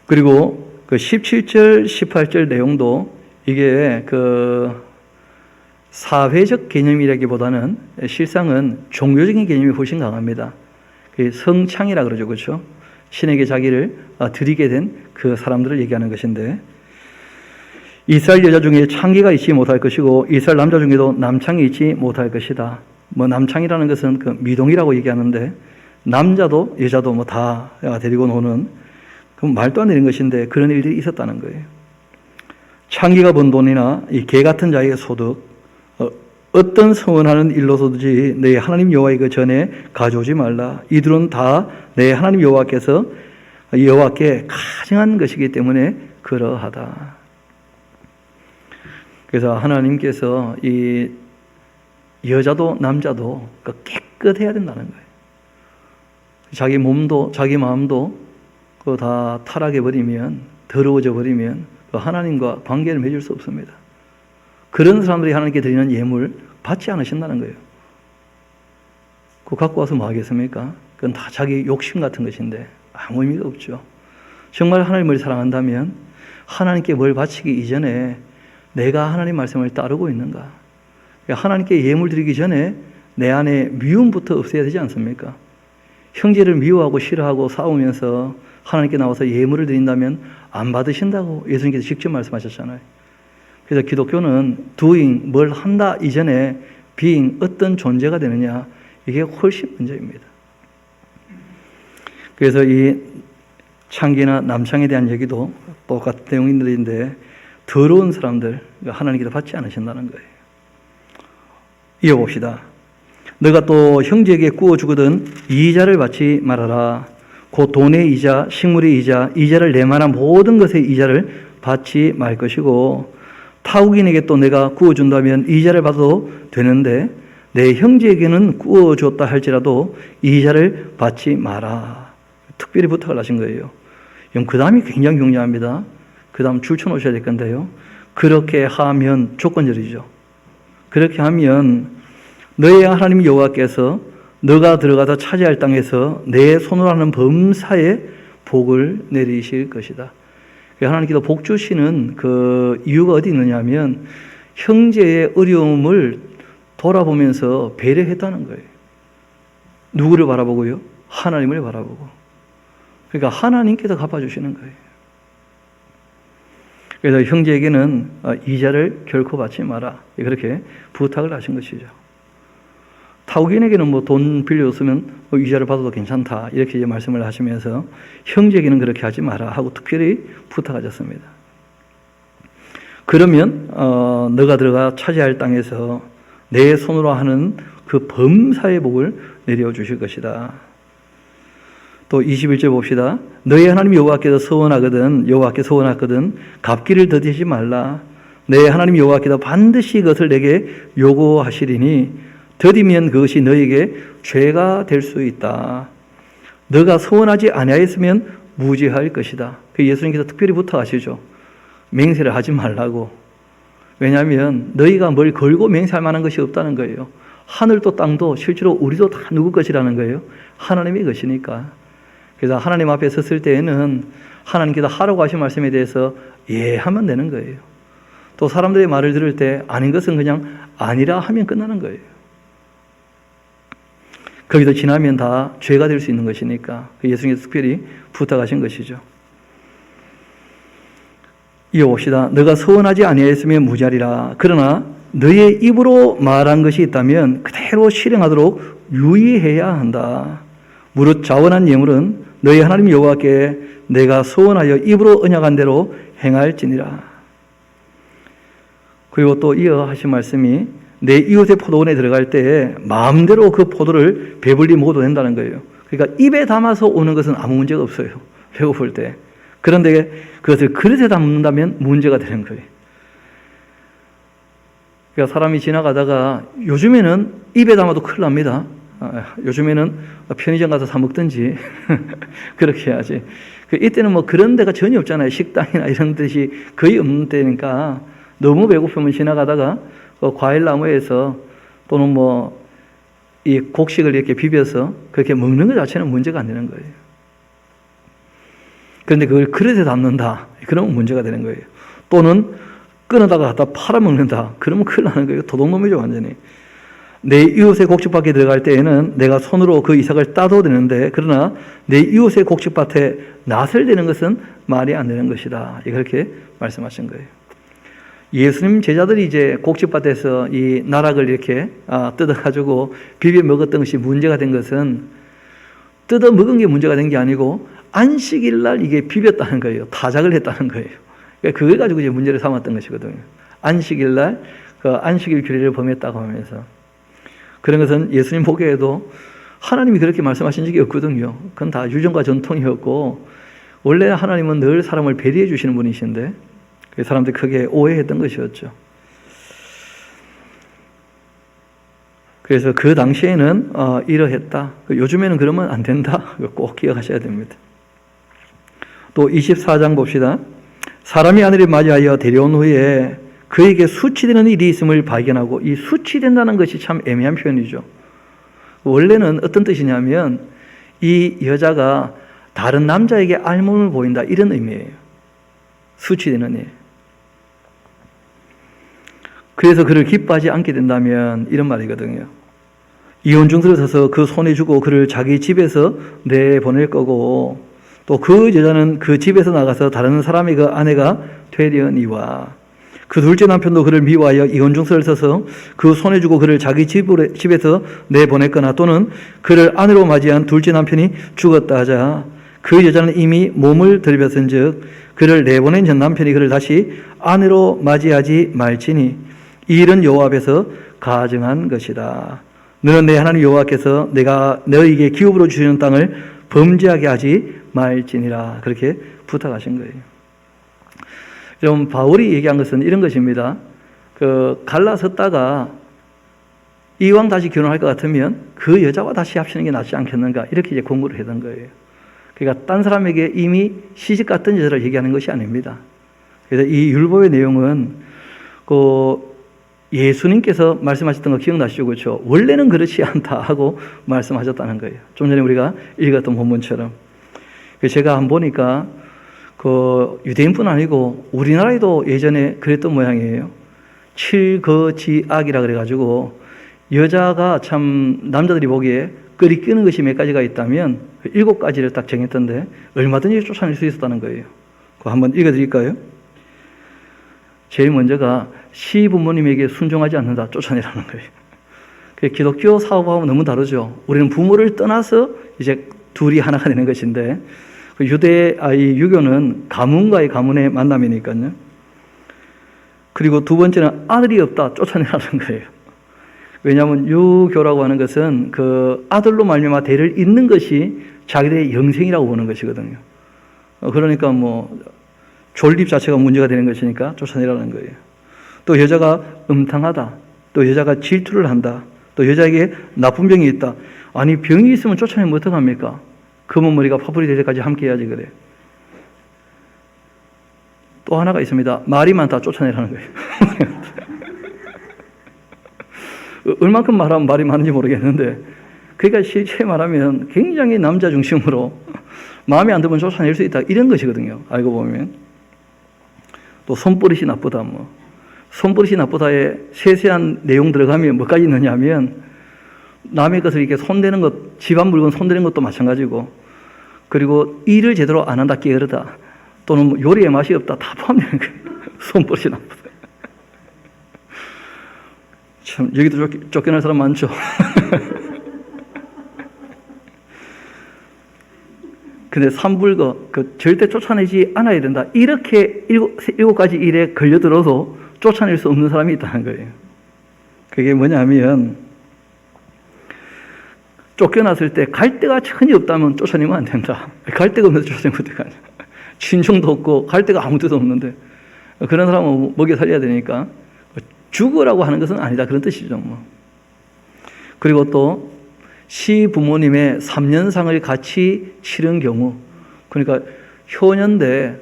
그리고 그 17절, 18절 내용도 이게 그 사회적 개념이라기보다는 실상은 종교적인 개념이 훨씬 강합니다. 성창이라 그러죠. 그렇죠? 신에게 자기를 드리게 된 그 사람들을 얘기하는 것인데 이스라엘 여자 중에 창기가 있지 못할 것이고 이스라엘 남자 중에도 남창이 있지 못할 것이다. 남창이라는 것은 그 미동이라고 얘기하는데 남자도 여자도 다 데리고 노는 그럼 말도 안 되는 것인데 그런 일들이 있었다는 거예요. 창기가 번 돈이나 이 개 같은 자의 소득 어떤 서원하는 일로서든지 내 하나님 여호와의 그 전에 가져오지 말라. 이들은 다 내 하나님 여호와께 가증한 것이기 때문에 그러하다. 그래서 하나님께서 이 여자도 남자도 깨끗해야 된다는 거예요. 자기 몸도 자기 마음도 그거 다 타락해 버리면 더러워져 버리면 하나님과 관계를 맺을 수 없습니다. 그런 사람들이 하나님께 드리는 예물 받지 않으신다는 거예요. 그거 갖고 와서 뭐 하겠습니까? 그건 다 자기 욕심 같은 것인데 아무 의미가 없죠. 정말 하나님을 사랑한다면 하나님께 뭘 바치기 이전에 내가 하나님 말씀을 따르고 있는가? 하나님께 예물 드리기 전에 내 안에 미움부터 없애야 되지 않습니까? 형제를 미워하고 싫어하고 싸우면서 하나님께 나와서 예물을 드린다면 안 받으신다고 예수님께서 직접 말씀하셨잖아요. 그래서 기독교는 doing, 뭘 한다 이전에 being, 어떤 존재가 되느냐, 이게 훨씬 문제입니다. 그래서 이 창기나 남창에 대한 얘기도 똑같은 내용인데 더러운 사람들 하나님께서 받지 않으신다는 거예요. 이어봅시다. 너가 또 형제에게 구워주거든 이자를 받지 말아라. 곧 돈의 이자, 식물의 이자, 이자를 낼 만한 모든 것의 이자를 받지 말 것이고 타국인에게 또 내가 구워준다면 이자를 받아도 되는데 내 형제에게는 구워줬다 할지라도 이자를 받지 마라. 특별히 부탁을 하신 거예요. 그 다음이 굉장히 중요합니다. 그 다음 줄쳐 놓으셔야 될 건데요. 그렇게 하면 조건절이죠. 그렇게 하면 너의 하나님 여호와께서 너가 들어가서 차지할 땅에서 내 손으로 하는 범사에 복을 내리실 것이다. 하나님께서 복 주시는 그 이유가 어디 있느냐 하면 형제의 어려움을 돌아보면서 배려했다는 거예요. 누구를 바라보고요? 하나님을 바라보고. 그러니까 하나님께서 갚아주시는 거예요. 그래서 형제에게는 이자를 결코 받지 마라. 그렇게 부탁을 하신 것이죠. 타국인에게는 뭐 돈 빌려줬으면 이자를 받아도 괜찮다. 이렇게 이제 말씀을 하시면서 형제에게는 그렇게 하지 마라 하고 특별히 부탁하셨습니다. 그러면 너가 들어가 차지할 땅에서 내 손으로 하는 그 범사의 복을 내려 주실 것이다. 또 21절 봅시다. 너희 하나님 여호와께서 서원하거든 갚기를 더디지 말라. 내 하나님 여호와께서 반드시 그것을 내게 요구하시리니 더디면 그것이 너에게 죄가 될 수 있다. 너가 서원하지 아니하였으면 무죄할 것이다. 그 예수님께서 특별히 부탁하시죠. 맹세를 하지 말라고. 왜냐하면 너희가 뭘 걸고 맹세할 만한 것이 없다는 거예요. 하늘도 땅도 실제로 우리도 다 누구 것이라는 거예요. 하나님의 것이니까. 그래서 하나님 앞에 섰을 때에는 하나님께서 하라고 하신 말씀에 대해서 예 하면 되는 거예요. 또 사람들의 말을 들을 때 아닌 것은 그냥 아니라 하면 끝나는 거예요. 거기서 지나면 다 죄가 될 수 있는 것이니까 예수님께서 특별히 부탁하신 것이죠. 이어봅시다. 너가 서원하지 아니하였으면 무죄하리라. 그러나 너의 입으로 말한 것이 있다면 그대로 실행하도록 유의해야 한다. 무릇 자원한 예물은 너희 하나님 여호와께 내가 서원하여 입으로 언약한 대로 행할지니라. 그리고 또 이어 하신 말씀이 내 이웃의 포도원에 들어갈 때 마음대로 그 포도를 배불리 먹어도 된다는 거예요. 그러니까 입에 담아서 오는 것은 아무 문제가 없어요. 배고플 때. 그런데 그것을 그릇에 담는다면 문제가 되는 거예요. 그러니까 사람이 지나가다가 요즘에는 입에 담아도 큰일 납니다. 요즘에는 편의점 가서 사 먹든지 그렇게 해야지. 이때는 뭐 그런 데가 전혀 없잖아요. 식당이나 이런 데시 거의 없는 때니까 너무 배고프면 지나가다가 과일나무에서 또는 뭐 이 곡식을 이렇게 비벼서 그렇게 먹는 것 자체는 문제가 안 되는 거예요. 그런데 그걸 그릇에 담는다. 그러면 문제가 되는 거예요. 또는 끊어다가 갖다 팔아먹는다. 그러면 큰일 나는 거예요. 도둑놈이죠, 완전히. 내 이웃의 곡식밭에 들어갈 때에는 내가 손으로 그 이삭을 따도 되는데, 그러나 내 이웃의 곡식밭에 낫을 대는 것은 말이 안 되는 것이다. 이렇게 말씀하신 거예요. 예수님 제자들이 이제 곡식밭에서 이 나락을 이렇게 뜯어가지고 비벼 먹었던 것이 문제가 된 것은 뜯어 먹은 게 문제가 된 게 아니고 안식일 날 이게 비볐다는 거예요. 타작을 했다는 거예요. 그러니까 그걸 가지고 이제 문제를 삼았던 것이거든요. 안식일 날 그 안식일 규례를 범했다고 하면서. 그런 것은 예수님 보기에도 하나님이 그렇게 말씀하신 적이 없거든요. 그건 다 유전과 전통이었고, 원래 하나님은 늘 사람을 배려해 주시는 분이신데 사람들이 크게 오해했던 것이었죠. 그래서 그 당시에는 이러했다. 요즘에는 그러면 안 된다. 꼭 기억하셔야 됩니다. 또 24장 봅시다. 사람이 아내를 맞이하여 데려온 후에 그에게 수치되는 일이 있음을 발견하고, 이 수치된다는 것이 참 애매한 표현이죠. 원래는 어떤 뜻이냐면 이 여자가 다른 남자에게 알몸을 보인다, 이런 의미예요. 수치되는 일. 그래서 그를 기뻐하지 않게 된다면 이런 말이거든요. 이혼증서를 써서 그 손에 주고 그를 자기 집에서 내보낼 거고, 또 그 여자는 그 집에서 나가서 다른 사람의 그 아내가 되려니와, 그 둘째 남편도 그를 미워하여 이혼증서를 써서 그 손에 주고 그를 자기 집에서 내보냈거나, 또는 그를 아내로 맞이한 둘째 남편이 죽었다 하자 그 여자는 이미 몸을 들여봤은 즉 그를 내보낸 전 남편이 그를 다시 아내로 맞이하지 말지니 이 일은 여호와 앞에서 가증한 것이다. 너는 내 하나님 여호와께서 내가 너에게 기업으로 주시는 땅을 범죄하게 하지 말지니라. 그렇게 부탁하신 거예요. 여러분, 바울이 얘기한 것은 이런 것입니다. 갈라섰다가 이왕 다시 결혼할 것 같으면 그 여자와 다시 합치는 게 낫지 않겠는가, 이렇게 이제 공부를 했던 거예요. 그러니까 딴 사람에게 이미 시집 갔던 여자를 얘기하는 것이 아닙니다. 그래서 이 율법의 내용은 예수님께서 말씀하셨던 거 기억나시죠? 그렇죠? 원래는 그렇지 않다 하고 말씀하셨다는 거예요. 좀 전에 우리가 읽었던 본문처럼. 제가 한번 보니까 유대인뿐 아니고 우리나라에도 예전에 그랬던 모양이에요. 칠거지악이라 그래가지고 여자가 참 남자들이 보기에 끓이 끄는 것이 몇 가지가 있다면 7가지를 딱 정했던데 얼마든지 쫓아낼 수 있었다는 거예요. 그거 한번 읽어드릴까요? 제일 먼저가 시부모님에게 순종하지 않는다, 쫓아내라는 거예요. 기독교 사고하고 너무 다르죠. 우리는 부모를 떠나서 이제 둘이 하나가 되는 것인데, 유교는 가문과의 가문의 만남이니까요. 그리고 두 번째는 아들이 없다, 쫓아내라는 거예요. 왜냐하면 유교라고 하는 것은 그 아들로 말미암아 대를 잇는 것이 자기들의 영생이라고 보는 것이거든요. 그러니까 뭐 존립 자체가 문제가 되는 것이니까 쫓아내라는 거예요. 또 여자가 음탕하다, 또 여자가 질투를 한다, 또 여자에게 나쁜 병이 있다. 아니, 병이 있으면 쫓아내면 어떡합니까? 검은 머리가 파뿌리 될 때까지 함께 해야지 그래. 또 하나가 있습니다. 말이 많다, 쫓아내라는 거예요. 얼만큼 말하면 말이 많은지 모르겠는데, 그러니까 실제 말하면 굉장히 남자 중심으로 마음에 안 들면 쫓아낼 수 있다, 이런 것이거든요. 알고 보면. 또 손버릇이 나쁘다, 뭐. 손버릇이 나쁘다에 세세한 내용 들어가면 뭐까지 있느냐 하면, 남의 것을 이렇게 손대는 것, 집안 물건 손대는 것도 마찬가지고, 그리고 일을 제대로 안 한다, 게으르다, 또는 요리에 맛이 없다, 다 포함되는 거예요. 손버릇이 나쁘다. 참, 여기도 쫓겨날 사람 많죠. 근데 삼불거, 절대 쫓아내지 않아야 된다, 이렇게 7가지 일에 걸려들어도 쫓아낼 수 없는 사람이 있다는 거예요. 그게 뭐냐 하면, 쫓겨났을 때 갈 데가 전혀 없다면 쫓아내면 안 된다. 갈 데가 없는데 쫓아내면 어떡하냐. 친정도 없고 갈 데가 아무 데도 없는데 그런 사람은 먹여 살려야 되니까 죽으라고 하는 것은 아니다, 그런 뜻이죠. 뭐. 그리고 또 시부모님의 3년상을 같이 치른 경우, 그러니까 효부인데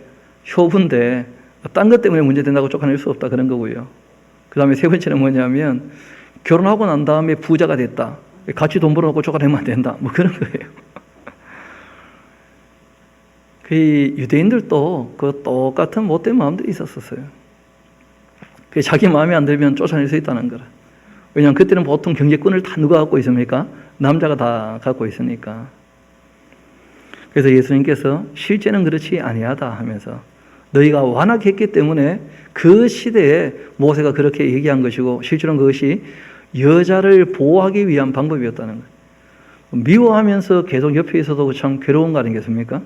딴 것 때문에 문제된다고 쫓아낼 수 없다, 그런 거고요. 그 다음에 세 번째는 뭐냐면 결혼하고 난 다음에 부자가 됐다, 같이 돈 벌어놓고 쫓아내면 안 된다, 뭐 그런 거예요. 그 유대인들도 그 똑같은 못된 마음들이 있었어요. 그 자기 마음에 안 들면 쫓아낼 수 있다는 거라. 왜냐하면 그때는 보통 경제권을 다 누가 갖고 있습니까? 남자가 다 갖고 있으니까. 그래서 예수님께서 실제는 그렇지 아니하다 하면서 너희가 완악했기 때문에 그 시대에 모세가 그렇게 얘기한 것이고, 실제로는 그것이 여자를 보호하기 위한 방법이었다는 거예요. 미워하면서 계속 옆에 있어도 참 괴로운 거 아니겠습니까?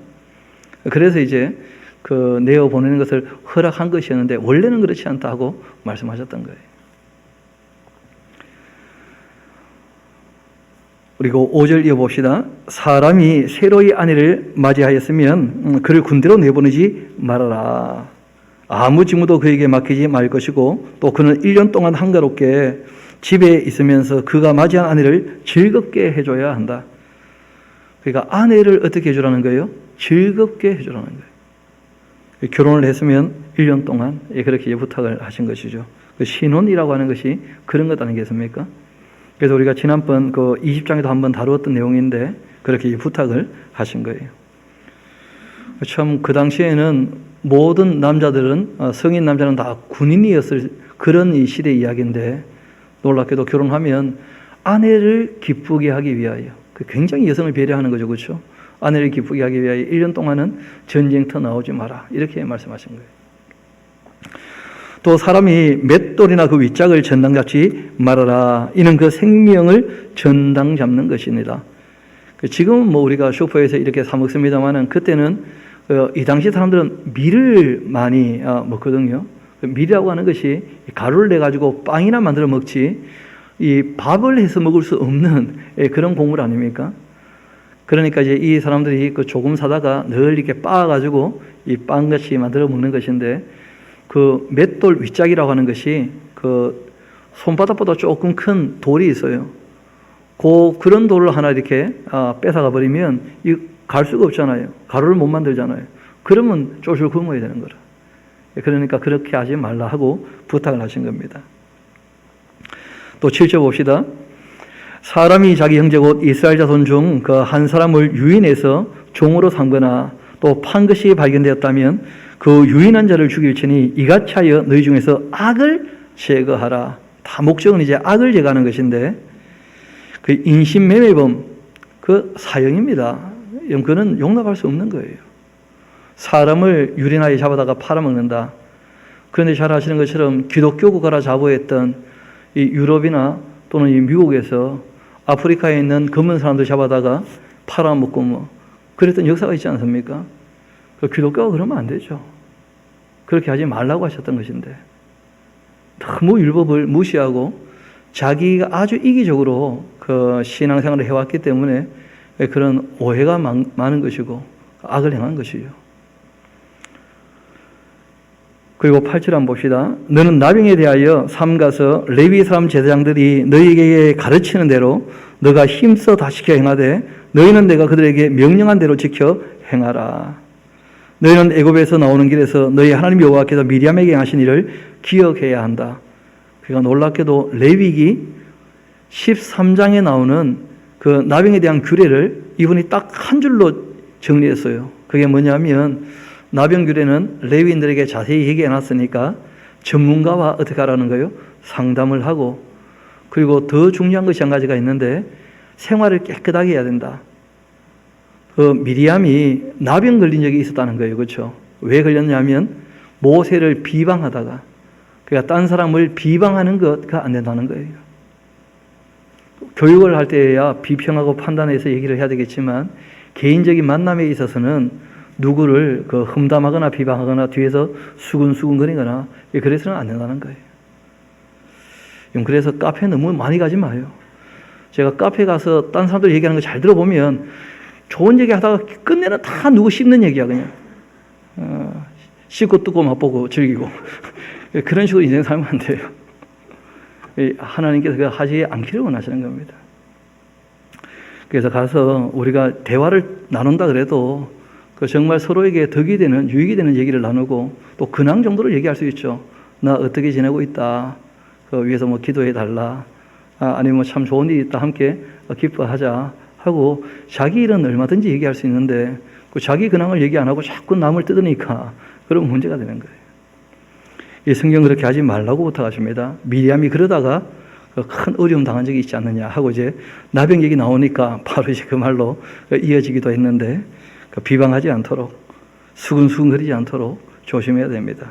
그래서 이제 그 내어 보내는 것을 허락한 것이었는데 원래는 그렇지 않다고 말씀하셨던 거예요. 그리고 5절 이어봅시다. 사람이 새로이 아내를 맞이하였으면 그를 군대로 내보내지 말아라. 아무 직무도 그에게 맡기지 말 것이고, 또 그는 1년 동안 한가롭게 집에 있으면서 그가 맞이한 아내를 즐겁게 해줘야 한다. 그러니까 아내를 어떻게 해주라는 거예요? 즐겁게 해주라는 거예요. 결혼을 했으면 1년 동안 그렇게 부탁을 하신 것이죠. 그 신혼이라고 하는 것이 그런 것 아니겠습니까? 그래서 우리가 지난번 그 20장에도 한번 다루었던 내용인데 그렇게 부탁을 하신 거예요. 참 그 당시에는 모든 남자들은, 성인 남자는 다 군인이었을 그런 이 시대 이야기인데, 놀랍게도 결혼하면 아내를 기쁘게 하기 위하여, 굉장히 여성을 배려하는 거죠, 그렇죠? 아내를 기쁘게 하기 위하여 1년 동안은 전쟁터 나오지 마라, 이렇게 말씀하신 거예요. 또 사람이 맷돌이나 그 윗짝을 전당 잡지 말아라. 이는 그 생명을 전당 잡는 것입니다. 지금은 뭐 우리가 슈퍼에서 이렇게 사 먹습니다만은, 그때는 이 당시 사람들은 밀을 많이 먹거든요. 밀이라고 하는 것이 가루를 내 가지고 빵이나 만들어 먹지, 이 밥을 해서 먹을 수 없는 그런 곡물 아닙니까? 그러니까 이제 이 사람들이 그 조금 사다가 늘 이렇게 빻아가지고 이 빵같이 만들어 먹는 것인데, 그 맷돌 윗짝이라고 하는 것이 그 손바닥보다 조금 큰 돌이 있어요. 그런 돌을 하나 이렇게 뺏어가 버리면 이 갈 수가 없잖아요. 가루를 못 만들잖아요. 그러면 쫄쫄 굶어야 되는 거라. 그러니까 그렇게 하지 말라 하고 부탁을 하신 겁니다. 또 7절 봅시다. 사람이 자기 형제 곧 이스라엘 자손 중 그 한 사람을 유인해서 종으로 삼거나 또 판 것이 발견되었다면 그 유인한 자를 죽일지니 이같이 하여 너희 중에서 악을 제거하라. 다 목적은 이제 악을 제거하는 것인데, 그 인신매매범, 그 사형입니다. 그는 용납할 수 없는 거예요. 사람을 유린하게 잡아다가 팔아먹는다. 그런데 잘 아시는 것처럼 기독교 국가라 자부했던 이 유럽이나 또는 이 미국에서 아프리카에 있는 검은 사람들 잡아다가 팔아먹고 뭐 그랬던 역사가 있지 않습니까? 기독교가 그러면 안 되죠. 그렇게 하지 말라고 하셨던 것인데 너무 율법을 무시하고 자기가 아주 이기적으로 그 신앙생활을 해왔기 때문에 그런 오해가 많은 것이고 악을 행한 것이죠. 그리고 8절 한번 봅시다. 너는 나병에 대하여 삼가서 레위 사람 제사장들이 너희에게 가르치는 대로 너가 힘써 다 지켜 행하되 너희는 내가 그들에게 명령한 대로 지켜 행하라. 너희는 애굽에서 나오는 길에서 너희 하나님 여호와께서 미리암에게 하신 일을 기억해야 한다. 그러니까 놀랍게도 레위기 13장에 나오는 그 나병에 대한 규례를 이분이 딱 한 줄로 정리했어요. 그게 뭐냐면 나병 규례는 레위인들에게 자세히 얘기해 놨으니까 전문가와 어떻게 하라는 거예요? 상담을 하고, 그리고 더 중요한 것이 한 가지가 있는데 생활을 깨끗하게 해야 된다. 그 미리암이 나병 걸린 적이 있었다는 거예요. 그렇죠? 왜 걸렸냐면 모세를 비방하다가, 그러니까 딴 사람을 비방하는 것가 안 된다는 거예요. 교육을 할 때야 비평하고 판단해서 얘기를 해야 되겠지만 개인적인 만남에 있어서는 누구를 그 험담하거나 비방하거나 뒤에서 수근수근거리거나 그래서는 안 된다는 거예요. 그래서 카페 너무 많이 가지 마요. 제가 카페 가서 딴 사람들 얘기하는 거 잘 들어보면 좋은 얘기 하다가 끝내는 다 누구 씹는 얘기야 그냥. 씹고 뜯고 맛보고 즐기고 그런 식으로 인생 살면 안 돼요. 하나님께서 하지 않기를 원하시는 겁니다. 그래서 가서 우리가 대화를 나눈다 그래도 그 정말 서로에게 덕이 되는, 유익이 되는 얘기를 나누고 또 근황 정도를 얘기할 수 있죠. 나 어떻게 지내고 있다. 그 위해서 뭐 기도해 달라. 아니면 뭐 참 좋은 일이 있다. 함께 기뻐하자 하고 자기 일은 얼마든지 얘기할 수 있는데 그 자기 근황을 얘기 안 하고 자꾸 남을 뜯으니까 그런 문제가 되는 거예요. 이 성경 그렇게 하지 말라고 부탁하십니다. 미리암이 그러다가 큰 어려움 당한 적이 있지 않느냐 하고 이제 나병 얘기 나오니까 바로 이제 그 말로 이어지기도 했는데 비방하지 않도록 수근수근거리지 않도록 조심해야 됩니다.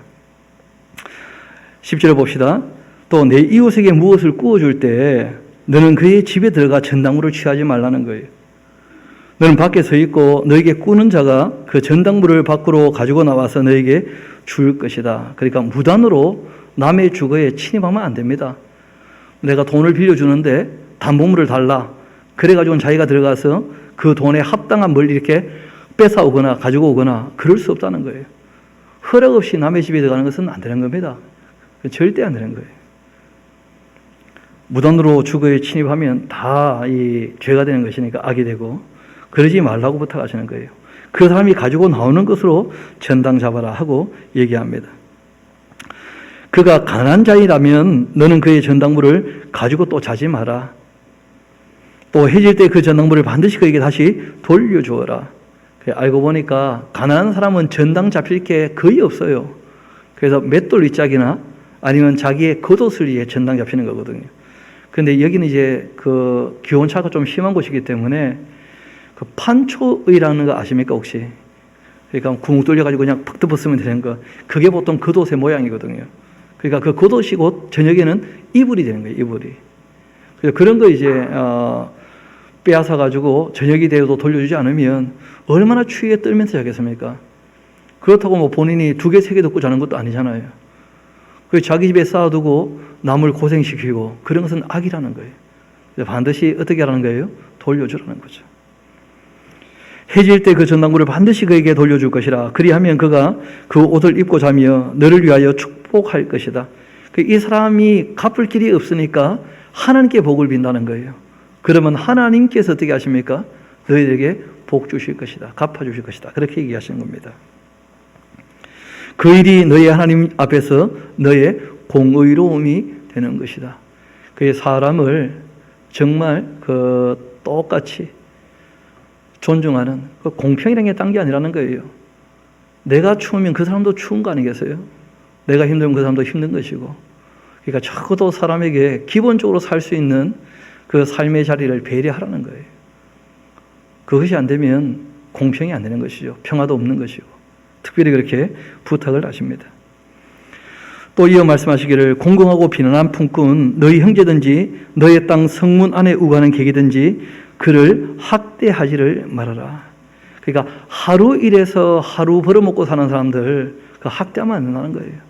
10절을 봅시다. 또 내 이웃에게 무엇을 구워줄 때 너는 그의 집에 들어가 전당물을 취하지 말라는 거예요. 너는 밖에 서 있고 너에게 꾸는 자가 그 전당물을 밖으로 가지고 나와서 너에게 줄 것이다. 그러니까 무단으로 남의 주거에 침입하면 안 됩니다. 내가 돈을 빌려주는데 담보물을 달라. 그래가지고 자기가 들어가서 그 돈에 합당한 뭘 이렇게 뺏어오거나 가지고 오거나 그럴 수 없다는 거예요. 허락 없이 남의 집에 들어가는 것은 안 되는 겁니다. 절대 안 되는 거예요. 무단으로 주거에 침입하면 다 이 죄가 되는 것이니까 악이 되고 그러지 말라고 부탁하시는 거예요. 그 사람이 가지고 나오는 것으로 전당 잡아라 하고 얘기합니다. 그가 가난한 자이라면 너는 그의 전당물을 가지고 또 자지 마라. 또 해질 때 그 전당물을 반드시 그에게 다시 돌려주어라. 알고 보니까 가난한 사람은 전당 잡힐 게 거의 없어요. 그래서 맷돌 윗짝이나 아니면 자기의 겉옷을 위해 전당 잡히는 거거든요. 그런데 여기는 이제 그 기온차가 좀 심한 곳이기 때문에 그 판초의라는 거 아십니까 혹시? 그러니까 구멍 뚫려가지고 그냥 팍 덮었으면 되는 거. 그게 보통 겉옷의 모양이거든요. 그러니까 그 겉옷이 곧 저녁에는 이불이 되는 거예요. 이불이. 그래서 그런 거 이제 빼앗아 가지고 저녁이 되어도 돌려주지 않으면 얼마나 추위에 떨면서 자겠습니까? 그렇다고 뭐 본인이 2개, 3개 덮고 자는 것도 아니잖아요. 그 자기 집에 쌓아두고 남을 고생시키고 그런 것은 악이라는 거예요. 반드시 어떻게 하라는 거예요? 돌려주라는 거죠. 해질 때 그 전당물을 반드시 그에게 돌려줄 것이라. 그리하면 그가 그 옷을 입고 자며 너를 위하여 축복할 것이다. 이 사람이 갚을 길이 없으니까 하나님께 복을 빈다는 거예요. 그러면 하나님께서 어떻게 하십니까? 너희에게 복 주실 것이다. 갚아주실 것이다. 그렇게 얘기하시는 겁니다. 그 일이 너희 하나님 앞에서 너의 공의로움이 되는 것이다. 그 사람을 정말 그 똑같이 존중하는 그 공평이라는 게 딴 게 아니라는 거예요. 내가 추우면 그 사람도 추운 거 아니겠어요? 내가 힘들면 그 사람도 힘든 것이고 그러니까 적어도 사람에게 기본적으로 살 수 있는 그 삶의 자리를 배려하라는 거예요. 그것이 안 되면 공평이 안 되는 것이죠. 평화도 없는 것이고. 특별히 그렇게 부탁을 하십니다. 또 이어 말씀하시기를 공공하고 비난한 품꾼 너희 형제든지 너희 땅 성문 안에 우가는 객이든지 그를 학대하지를 말아라. 그러니까 하루 일해서 하루 벌어먹고 사는 사람들 그 학대하면 안 된다는 거예요.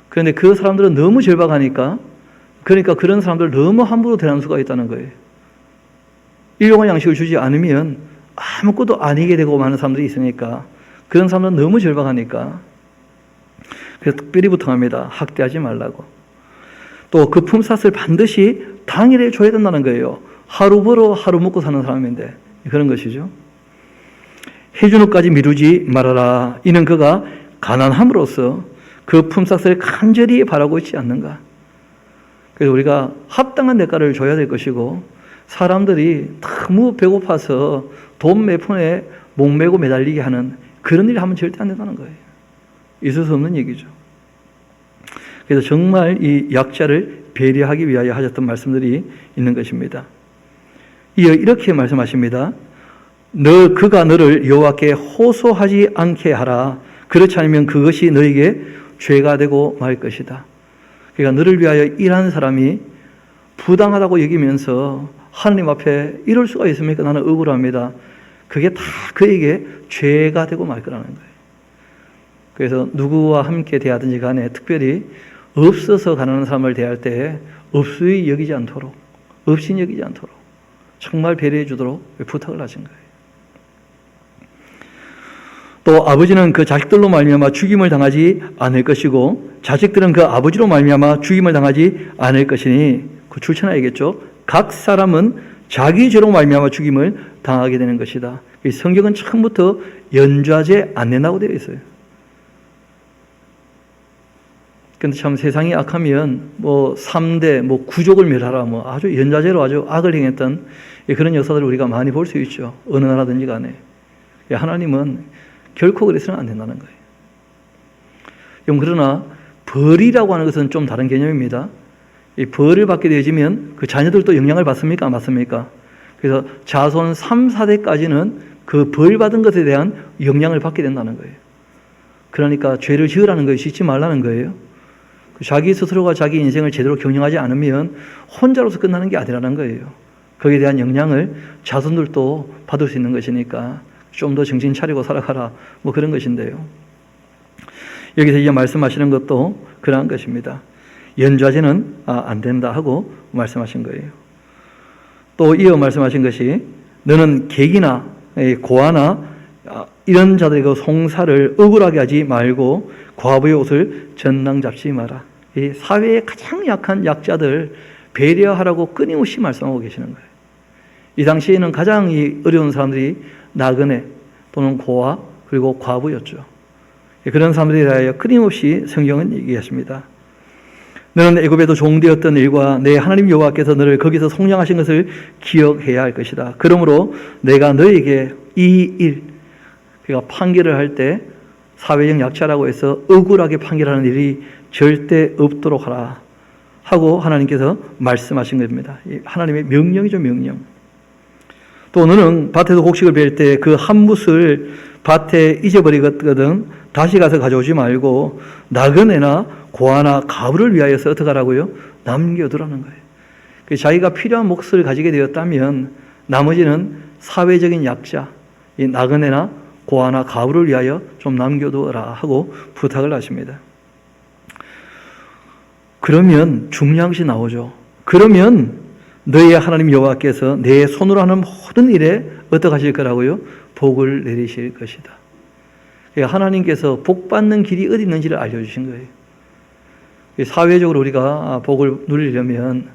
그런데 그 사람들은 너무 절박하니까 그러니까 그런 사람들 너무 함부로 대하는 수가 있다는 거예요. 일용할 양식을 주지 않으면 아무것도 아니게 되고 많은 사람들이 있으니까 그런 사람들은 너무 절박하니까 그래서 특별히 부탁합니다. 학대하지 말라고. 또 그 품삯을 반드시 당일에 줘야 된다는 거예요. 하루 벌어 하루 먹고 사는 사람인데 그런 것이죠. 해주는 것까지 미루지 말아라. 이는 그가 가난함으로써 그 품삯을 간절히 바라고 있지 않는가. 그래서 우리가 합당한 대가를 줘야 될 것이고 사람들이 너무 배고파서 돈 몇 푼에 목매고 매달리게 하는 그런 일을 하면 절대 안 된다는 거예요. 있을 수 없는 얘기죠. 그래서 정말 이 약자를 배려하기 위하여 하셨던 말씀들이 있는 것입니다. 이어 이렇게 말씀하십니다. 그가 너를 여호와께 호소하지 않게 하라. 그렇지 않으면 그것이 너에게 죄가 되고 말 것이다. 그러니까 너를 위하여 일하는 사람이 부당하다고 여기면서 하나님 앞에 이럴 수가 있습니까? 나는 억울합니다. 그게 다 그에게 죄가 되고 말 거라는 거예요. 그래서 누구와 함께 대하든지 간에 특별히 없어서 가난한 사람을 대할 때 없이 여기지 않도록, 없이 여기지 않도록 정말 배려해 주도록 부탁을 하신 거예요. 또 아버지는 그 자식들로 말미암아 죽임을 당하지 않을 것이고 자식들은 그 아버지로 말미암아 죽임을 당하지 않을 것이니 그 출처나야겠죠. 각 사람은 자기 죄로 말미암아 죽임을 당하게 되는 것이다. 이 성경은 처음부터 연좌제 안 낸다고 되어 있어요. 근데 참 세상이 악하면 3대 구족을 멸하라 아주 연좌제로 아주 악을 행했던 그런 역사들을 우리가 많이 볼 수 있죠. 어느 나라든지 간에. 하나님은 결코 그래서는 안 된다는 거예요. 그러나 벌이라고 하는 것은 좀 다른 개념입니다. 이 벌을 받게 되어지면 그 자녀들도 영향을 받습니까? 안 받습니까? 그래서 자손 3, 4대까지는 그 벌 받은 것에 대한 영향을 받게 된다는 거예요. 그러니까 죄를 지으라는 거예요. 짓지 말라는 거예요. 자기 스스로가 자기 인생을 제대로 경영하지 않으면 혼자로서 끝나는 게 아니라는 거예요. 거기에 대한 영향을 자손들도 받을 수 있는 것이니까 좀 더 정신 차리고 살아가라 그런 것인데요. 여기서 이제 말씀하시는 것도 그러한 것입니다. 연좌제는 안 된다 하고 말씀하신 거예요. 또 이어 말씀하신 것이 너는 객이나 고아나 이런 자들의 송사를 억울하게 하지 말고 과부의 옷을 전랑 잡지 마라. 이 사회의 가장 약한 약자들 배려하라고 끊임없이 말씀하고 계시는 거예요. 이 당시에는 가장 어려운 사람들이 나그네 또는 고아 그리고 과부였죠. 그런 사람들에 대하여 끊임없이 성경은 얘기하십니다. 너는 애굽에도 종되었던 일과 내 하나님 여호와께서 너를 거기서 속량하신 것을 기억해야 할 것이다. 그러므로 내가 너에게 이 일, 그러니까 판결을 할 때 사회적 약자라고 해서 억울하게 판결하는 일이 절대 없도록 하라 하고 하나님께서 말씀하신 겁니다. 하나님의 명령이죠, 명령. 또 너는 밭에서 곡식을 벨 때 그 한 뭇을 밭에 잊어버리거든 다시 가서 가져오지 말고 나그네나 고아나 가부를 위하여서 어떻게 하라고요? 남겨두라는 거예요. 자기가 필요한 몫을 가지게 되었다면 나머지는 사회적인 약자, 이 나그네나 고아나 가부를 위하여 좀 남겨두어라 하고 부탁을 하십니다. 그러면 중요한 것이 나오죠. 그러면 너의 하나님 여호와께서 내 손으로 하는 모든 일에 어떻게 하실 거라고요? 복을 내리실 것이다. 그러니까 하나님께서 복 받는 길이 어디 있는지를 알려주신 거예요. 사회적으로 우리가 복을 누리려면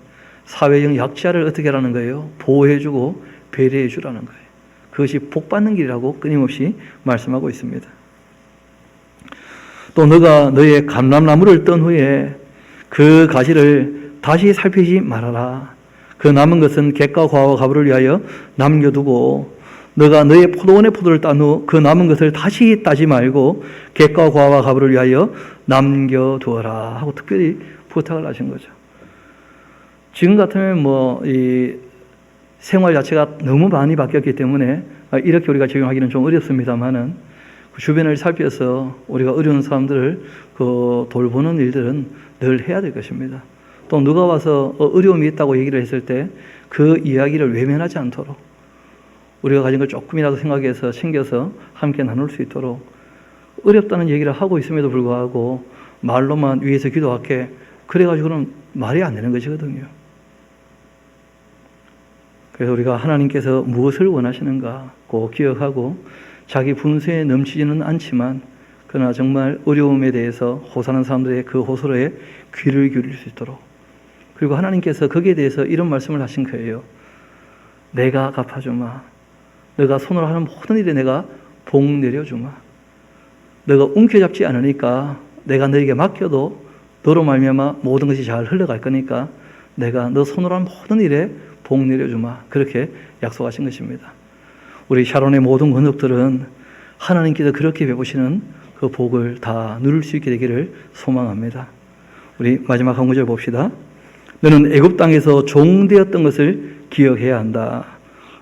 사회적 약자를 어떻게 하라는 거예요? 보호해주고 배려해주라는 거예요. 그것이 복 받는 길이라고 끊임없이 말씀하고 있습니다. 또 너가 너의 감람나무를 떤 후에 그 가지를 다시 살피지 말아라. 그 남은 것은 객과 과와 가부를 위하여 남겨두고 너가 너의 포도원의 포도를 딴 후 그 남은 것을 다시 따지 말고 객과 과와 가부를 위하여 남겨두어라 하고 특별히 부탁을 하신 거죠. 지금 같으면 이 생활 자체가 너무 많이 바뀌었기 때문에 이렇게 우리가 적용하기는 좀 어렵습니다만은 그 주변을 살펴서 우리가 어려운 사람들을 돌보는 일들은 늘 해야 될 것입니다. 또 누가 와서 어려움이 있다고 얘기를 했을 때 그 이야기를 외면하지 않도록 우리가 가진 걸 조금이라도 생각해서 챙겨서 함께 나눌 수 있도록 어렵다는 얘기를 하고 있음에도 불구하고 말로만 위에서 기도할게 그래가지고는 말이 안 되는 것이거든요. 그래서 우리가 하나님께서 무엇을 원하시는가 꼭 기억하고 자기 분수에 넘치지는 않지만 그러나 정말 어려움에 대해서 호소하는 사람들의 그 호소에 귀를 기울일 수 있도록 그리고 하나님께서 거기에 대해서 이런 말씀을 하신 거예요. 내가 갚아주마. 너가 손으로 하는 모든 일에 내가 복 내려주마. 너가 움켜잡지 않으니까 내가 너에게 맡겨도 너로 말미암아 모든 것이 잘 흘러갈 거니까 내가 너 손으로 하는 모든 일에 복 내려주마. 그렇게 약속하신 것입니다. 우리 샤론의 모든 권속들은 하나님께서 그렇게 베푸시는 그 복을 다 누릴 수 있게 되기를 소망합니다. 우리 마지막 한 구절 봅시다. 너는 애굽 땅에서 종되었던 것을 기억해야 한다.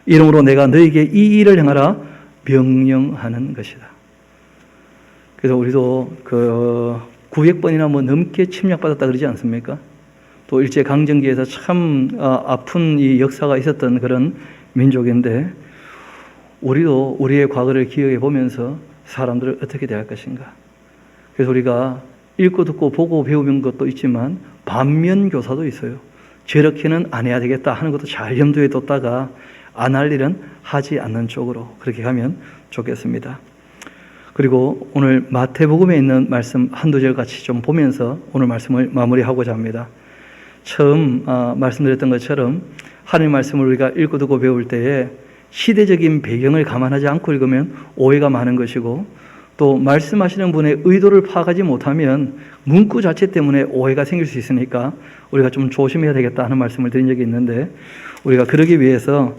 이러므로 내가 너에게 이 일을 행하라 명령하는 것이다. 그래서 우리도 900번이나 넘게 침략받았다 그러지 않습니까? 또 일제 강점기에서 참 아픈 이 역사가 있었던 그런 민족인데 우리도 우리의 과거를 기억해 보면서 사람들을 어떻게 대할 것인가. 그래서 우리가 읽고 듣고 보고 배우는 것도 있지만 반면 교사도 있어요. 저렇게는 안 해야 되겠다 하는 것도 잘 염두에 뒀다가 안 할 일은 하지 않는 쪽으로 그렇게 가면 좋겠습니다. 그리고 오늘 마태복음에 있는 말씀 한두 절 같이 좀 보면서 오늘 말씀을 마무리하고자 합니다. 처음 말씀드렸던 것처럼 하나님 말씀을 우리가 읽고 듣고 배울 때에 시대적인 배경을 감안하지 않고 읽으면 오해가 많은 것이고 또 말씀하시는 분의 의도를 파악하지 못하면 문구 자체 때문에 오해가 생길 수 있으니까 우리가 좀 조심해야 되겠다 하는 말씀을 드린 적이 있는데 우리가 그러기 위해서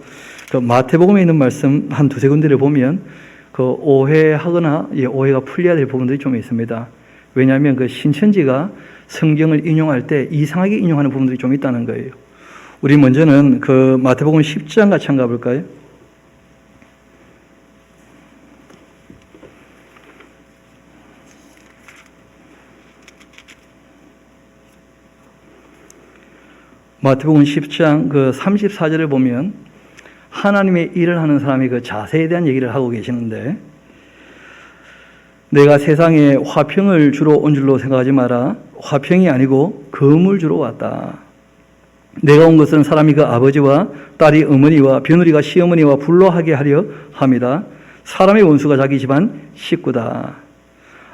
그 마태복음에 있는 말씀 한 두세 군데를 보면 그 오해하거나 오해가 풀려야 될 부분들이 좀 있습니다. 왜냐하면 그 신천지가 성경을 인용할 때 이상하게 인용하는 부분들이 좀 있다는 거예요. 우리 먼저는 그 마태복음 10장 같이 한번 가볼까요? 마태복음 10장 그 34절을 보면 하나님의 일을 하는 사람의 그 자세에 대한 얘기를 하고 계시는데 내가 세상에 화평을 주러 온 줄로 생각하지 마라. 화평이 아니고 검을 주러 왔다. 내가 온 것은 사람이 그 아버지와 딸이 어머니와 며느리가 시어머니와 불로하게 하려 함이다. 사람의 원수가 자기 집안 식구다.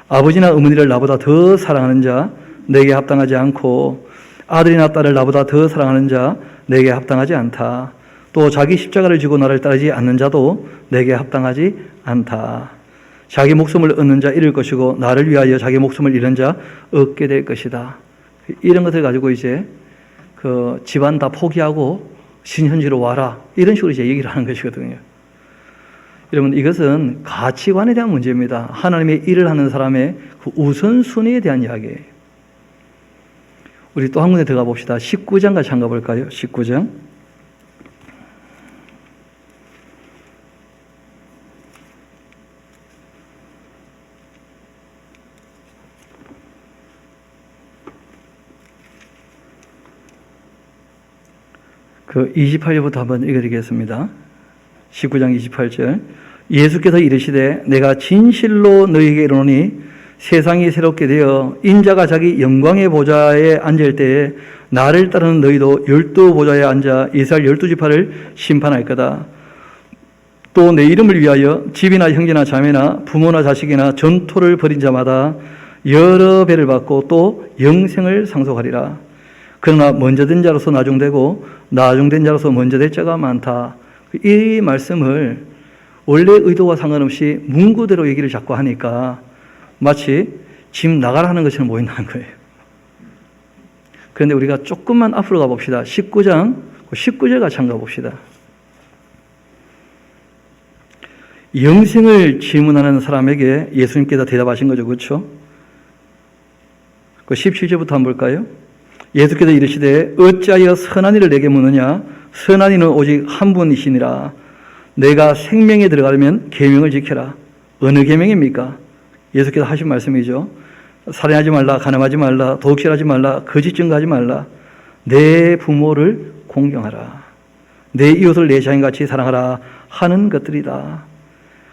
아버지나 어머니를 나보다 더 사랑하는 자 내게 합당하지 않고 아들이나 딸을 나보다 더 사랑하는 자 내게 합당하지 않다. 또 자기 십자가를 지고 나를 따르지 않는 자도 내게 합당하지 않다. 자기 목숨을 얻는 자 잃을 것이고 나를 위하여 자기 목숨을 잃은 자 얻게 될 것이다. 이런 것을 가지고 이제 그 집안 다 포기하고 신천지로 와라 이런 식으로 이제 얘기를 하는 것이거든요. 여러분 이것은 가치관에 대한 문제입니다. 하나님의 일을 하는 사람의 그 우선순위에 대한 이야기예요. 우리 또 한 군데 들어가 봅시다. 19장 같이 한번 가볼까요? 19장. 그 28절부터 한번 읽어드리겠습니다. 19장 28절. 예수께서 이르시되 내가 진실로 너희에게 이르노니 세상이 새롭게 되어 인자가 자기 영광의 보좌에 앉을 때에 나를 따르는 너희도 12보좌에 앉아 이스라엘 12지파를 심판할 거다. 또 내 이름을 위하여 집이나 형제나 자매나 부모나 자식이나 전토를 벌인 자마다 여러 배를 받고 또 영생을 상속하리라. 그러나 먼저 된 자로서 나중되고 나중된 자로서 먼저 될 자가 많다. 이 말씀을 원래 의도와 상관없이 문구대로 얘기를 자꾸 하니까 마치 집 나가라 하는 것처럼 보인다는 거예요. 그런데 우리가 조금만 앞으로 가봅시다. 19장 19절 같이 한번 가봅시다. 영생을 질문하는 사람에게 예수님께서 대답하신 거죠. 그렇죠? 그 17절부터 한번 볼까요? 예수께서 이르시되 어찌하여 선한 이를 내게 묻느냐 선한 이는 오직 한 분이시니라. 내가 생명에 들어가려면 계명을 지켜라. 어느 계명입니까? 예수께서 하신 말씀이죠. 살인하지 말라, 간음하지 말라, 도둑질하지 말라, 거짓 증거하지 말라. 내 부모를 공경하라. 내 이웃을 내 자신같이 사랑하라 하는 것들이다.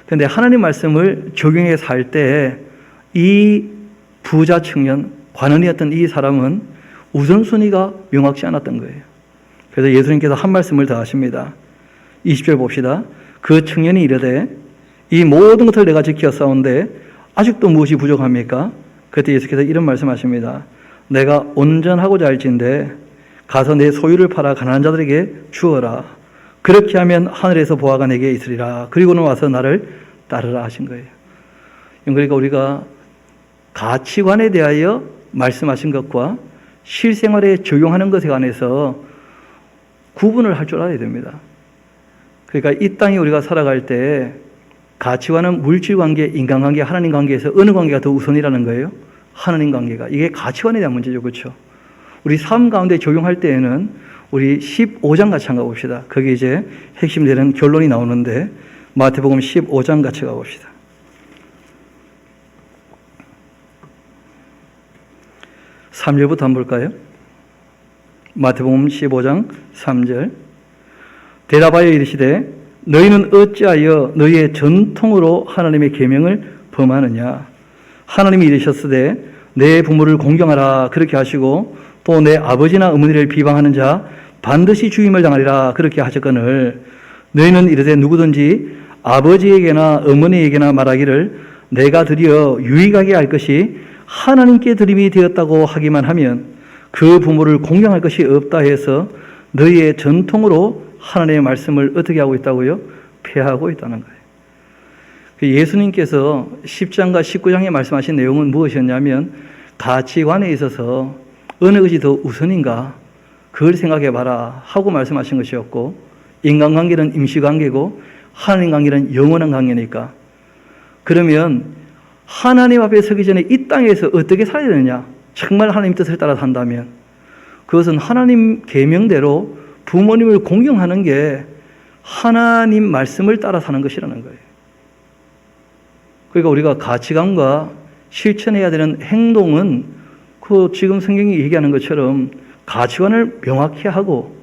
그런데 하나님 말씀을 적용해 살 때 이 부자 청년, 관원이었던 이 사람은 우선순위가 명확치 않았던 거예요. 그래서 예수님께서 한 말씀을 더 하십니다. 20절 봅시다. 그 청년이 이르되 이 모든 것을 내가 지켜 싸운데 아직도 무엇이 부족합니까? 그때 예수께서 이런 말씀하십니다. 내가 온전하고자 할진대 가서 내 소유를 팔아 가난한 자들에게 주어라. 그렇게 하면 하늘에서 보화가 내게 있으리라. 그리고는 와서 나를 따르라 하신 거예요. 그러니까 우리가 가치관에 대하여 말씀하신 것과 실생활에 적용하는 것에 관해서 구분을 할 줄 알아야 됩니다. 그러니까 이 땅에 우리가 살아갈 때 가치관은 물질 관계, 인간관계, 하나님 관계에서 어느 관계가 더 우선이라는 거예요? 하나님 관계가. 이게 가치관에 대한 문제죠. 그렇죠? 우리 삶 가운데 적용할 때에는 우리 15장 같이 한번 가봅시다. 거기 이제 핵심 되는 결론이 나오는데 마태복음 15장 같이 가봅시다. (3절부터) 한번 볼까요? 마태복음 15장 3절. 대답하여 이르시되 너희는 어찌하여 너희의 전통으로 하나님의 계명을 범하느냐. 하나님이 이르셨으되 내 부모를 공경하라 그렇게 하시고 또 내 아버지나 어머니를 비방하는 자 반드시 죽임을 당하리라 그렇게 하셨거늘 너희는 이르되 누구든지 아버지에게나 어머니에게나 말하기를 내가 드디어 유익하게 할 것이 하나님께 드림이 되었다고 하기만 하면 그 부모를 공경할 것이 없다 해서 너희의 전통으로 하나님의 말씀을 어떻게 하고 있다고요? 폐하고 있다는 거예요. 예수님께서 10장과 19장에 말씀하신 내용은 무엇이었냐면 가치관에 있어서 어느 것이 더 우선인가 그걸 생각해 봐라 하고 말씀하신 것이었고 인간관계는 임시관계고 하나님 관계는 영원한 관계니까 그러면 하나님 앞에 서기 전에 이 땅에서 어떻게 살아야 되느냐 정말 하나님 뜻을 따라 산다면 그것은 하나님 계명대로 부모님을 공경하는 게 하나님 말씀을 따라 사는 것이라는 거예요. 그러니까 우리가 가치관과 실천해야 되는 행동은 그 지금 성경이 얘기하는 것처럼 가치관을 명확히 하고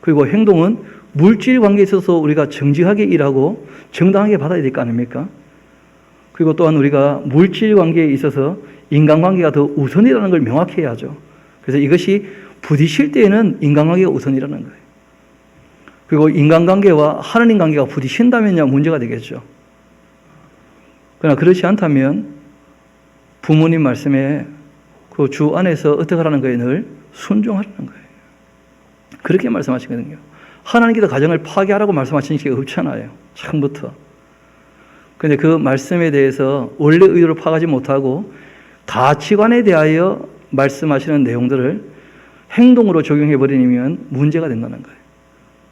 그리고 행동은 물질 관계에 있어서 우리가 정직하게 일하고 정당하게 받아야 될 거 아닙니까? 그리고 또한 우리가 물질 관계에 있어서 인간관계가 더 우선이라는 걸 명확히 해야죠. 그래서 이것이 부딪힐 때에는 인간관계가 우선이라는 거예요. 그리고 인간관계와 하나님 관계가 부딪힌다면야 문제가 되겠죠. 그러나 그렇지 않다면 부모님 말씀에 그 주 안에서 어떻게 하라는 거예요? 늘 순종하라는 거예요. 그렇게 말씀하시거든요. 하나님께서 가정을 파괴하라고 말씀하신 게 없잖아요. 처음부터. 그런데 그 말씀에 대해서 원래 의도를 파악하지 못하고 가치관에 대하여 말씀하시는 내용들을 행동으로 적용해 버리면 문제가 된다는 거예요.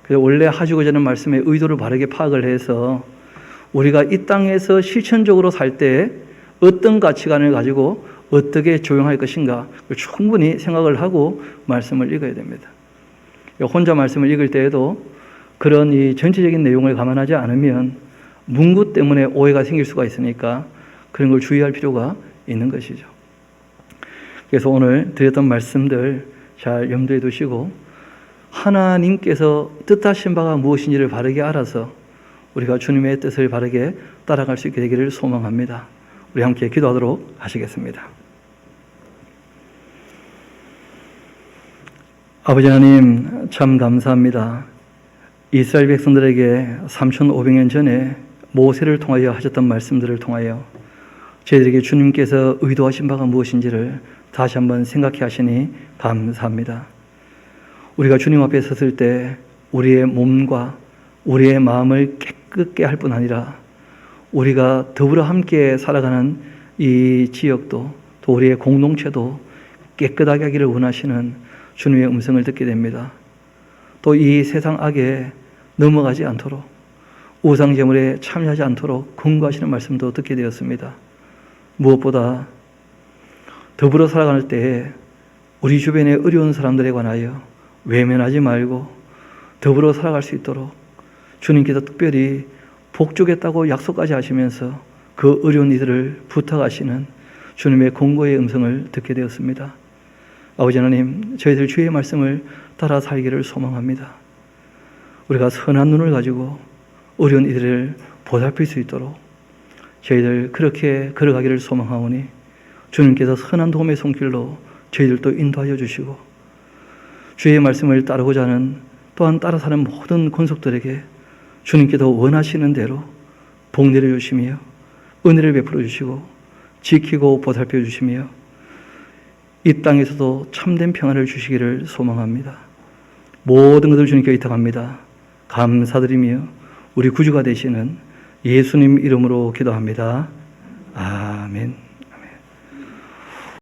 그래서 원래 하시고자 하는 말씀의 의도를 바르게 파악을 해서 우리가 이 땅에서 실천적으로 살 때 어떤 가치관을 가지고 어떻게 적용할 것인가 충분히 생각을 하고 말씀을 읽어야 됩니다. 혼자 말씀을 읽을 때에도 그런 이 전체적인 내용을 감안하지 않으면 문구 때문에 오해가 생길 수가 있으니까 그런 걸 주의할 필요가 있는 것이죠. 그래서 오늘 드렸던 말씀들 잘 염두에 두시고 하나님께서 뜻하신 바가 무엇인지를 바르게 알아서 우리가 주님의 뜻을 바르게 따라갈 수 있게 되기를 소망합니다. 우리 함께 기도하도록 하시겠습니다. 아버지 하나님 참 감사합니다. 이스라엘 백성들에게 3,500년 전에 모세를 통하여 하셨던 말씀들을 통하여 저희들에게 주님께서 의도하신 바가 무엇인지를 다시 한번 생각해 하시니 감사합니다. 우리가 주님 앞에 섰을 때 우리의 몸과 우리의 마음을 깨끗게 할 뿐 아니라 우리가 더불어 함께 살아가는 이 지역도 또 우리의 공동체도 깨끗하게 하기를 원하시는 주님의 음성을 듣게 됩니다. 또 이 세상 악에 넘어가지 않도록 우상제물에 참여하지 않도록 권고하시는 말씀도 듣게 되었습니다. 무엇보다 더불어 살아갈 때에 우리 주변에 어려운 사람들에 관하여 외면하지 말고 더불어 살아갈 수 있도록 주님께서 특별히 복주겠다고 약속까지 하시면서 그 어려운 이들을 부탁하시는 주님의 공고의 음성을 듣게 되었습니다. 아버지 하나님, 저희들 주의 말씀을 따라 살기를 소망합니다. 우리가 선한 눈을 가지고 어려운 이들을 보살필 수 있도록 저희들 그렇게 걸어가기를 소망하오니 주님께서 선한 도움의 손길로 저희들도 인도하여 주시고 주의 말씀을 따르고자 하는 또한 따라 사는 모든 권속들에게 주님께서 원하시는 대로 복 내려주시며 은혜를 베풀어 주시고 지키고 보살펴 주시며 이 땅에서도 참된 평안을 주시기를 소망합니다. 모든 것을 주님께 의탁합니다. 감사드리며 우리 구주가 되시는 예수님 이름으로 기도합니다. 아멘.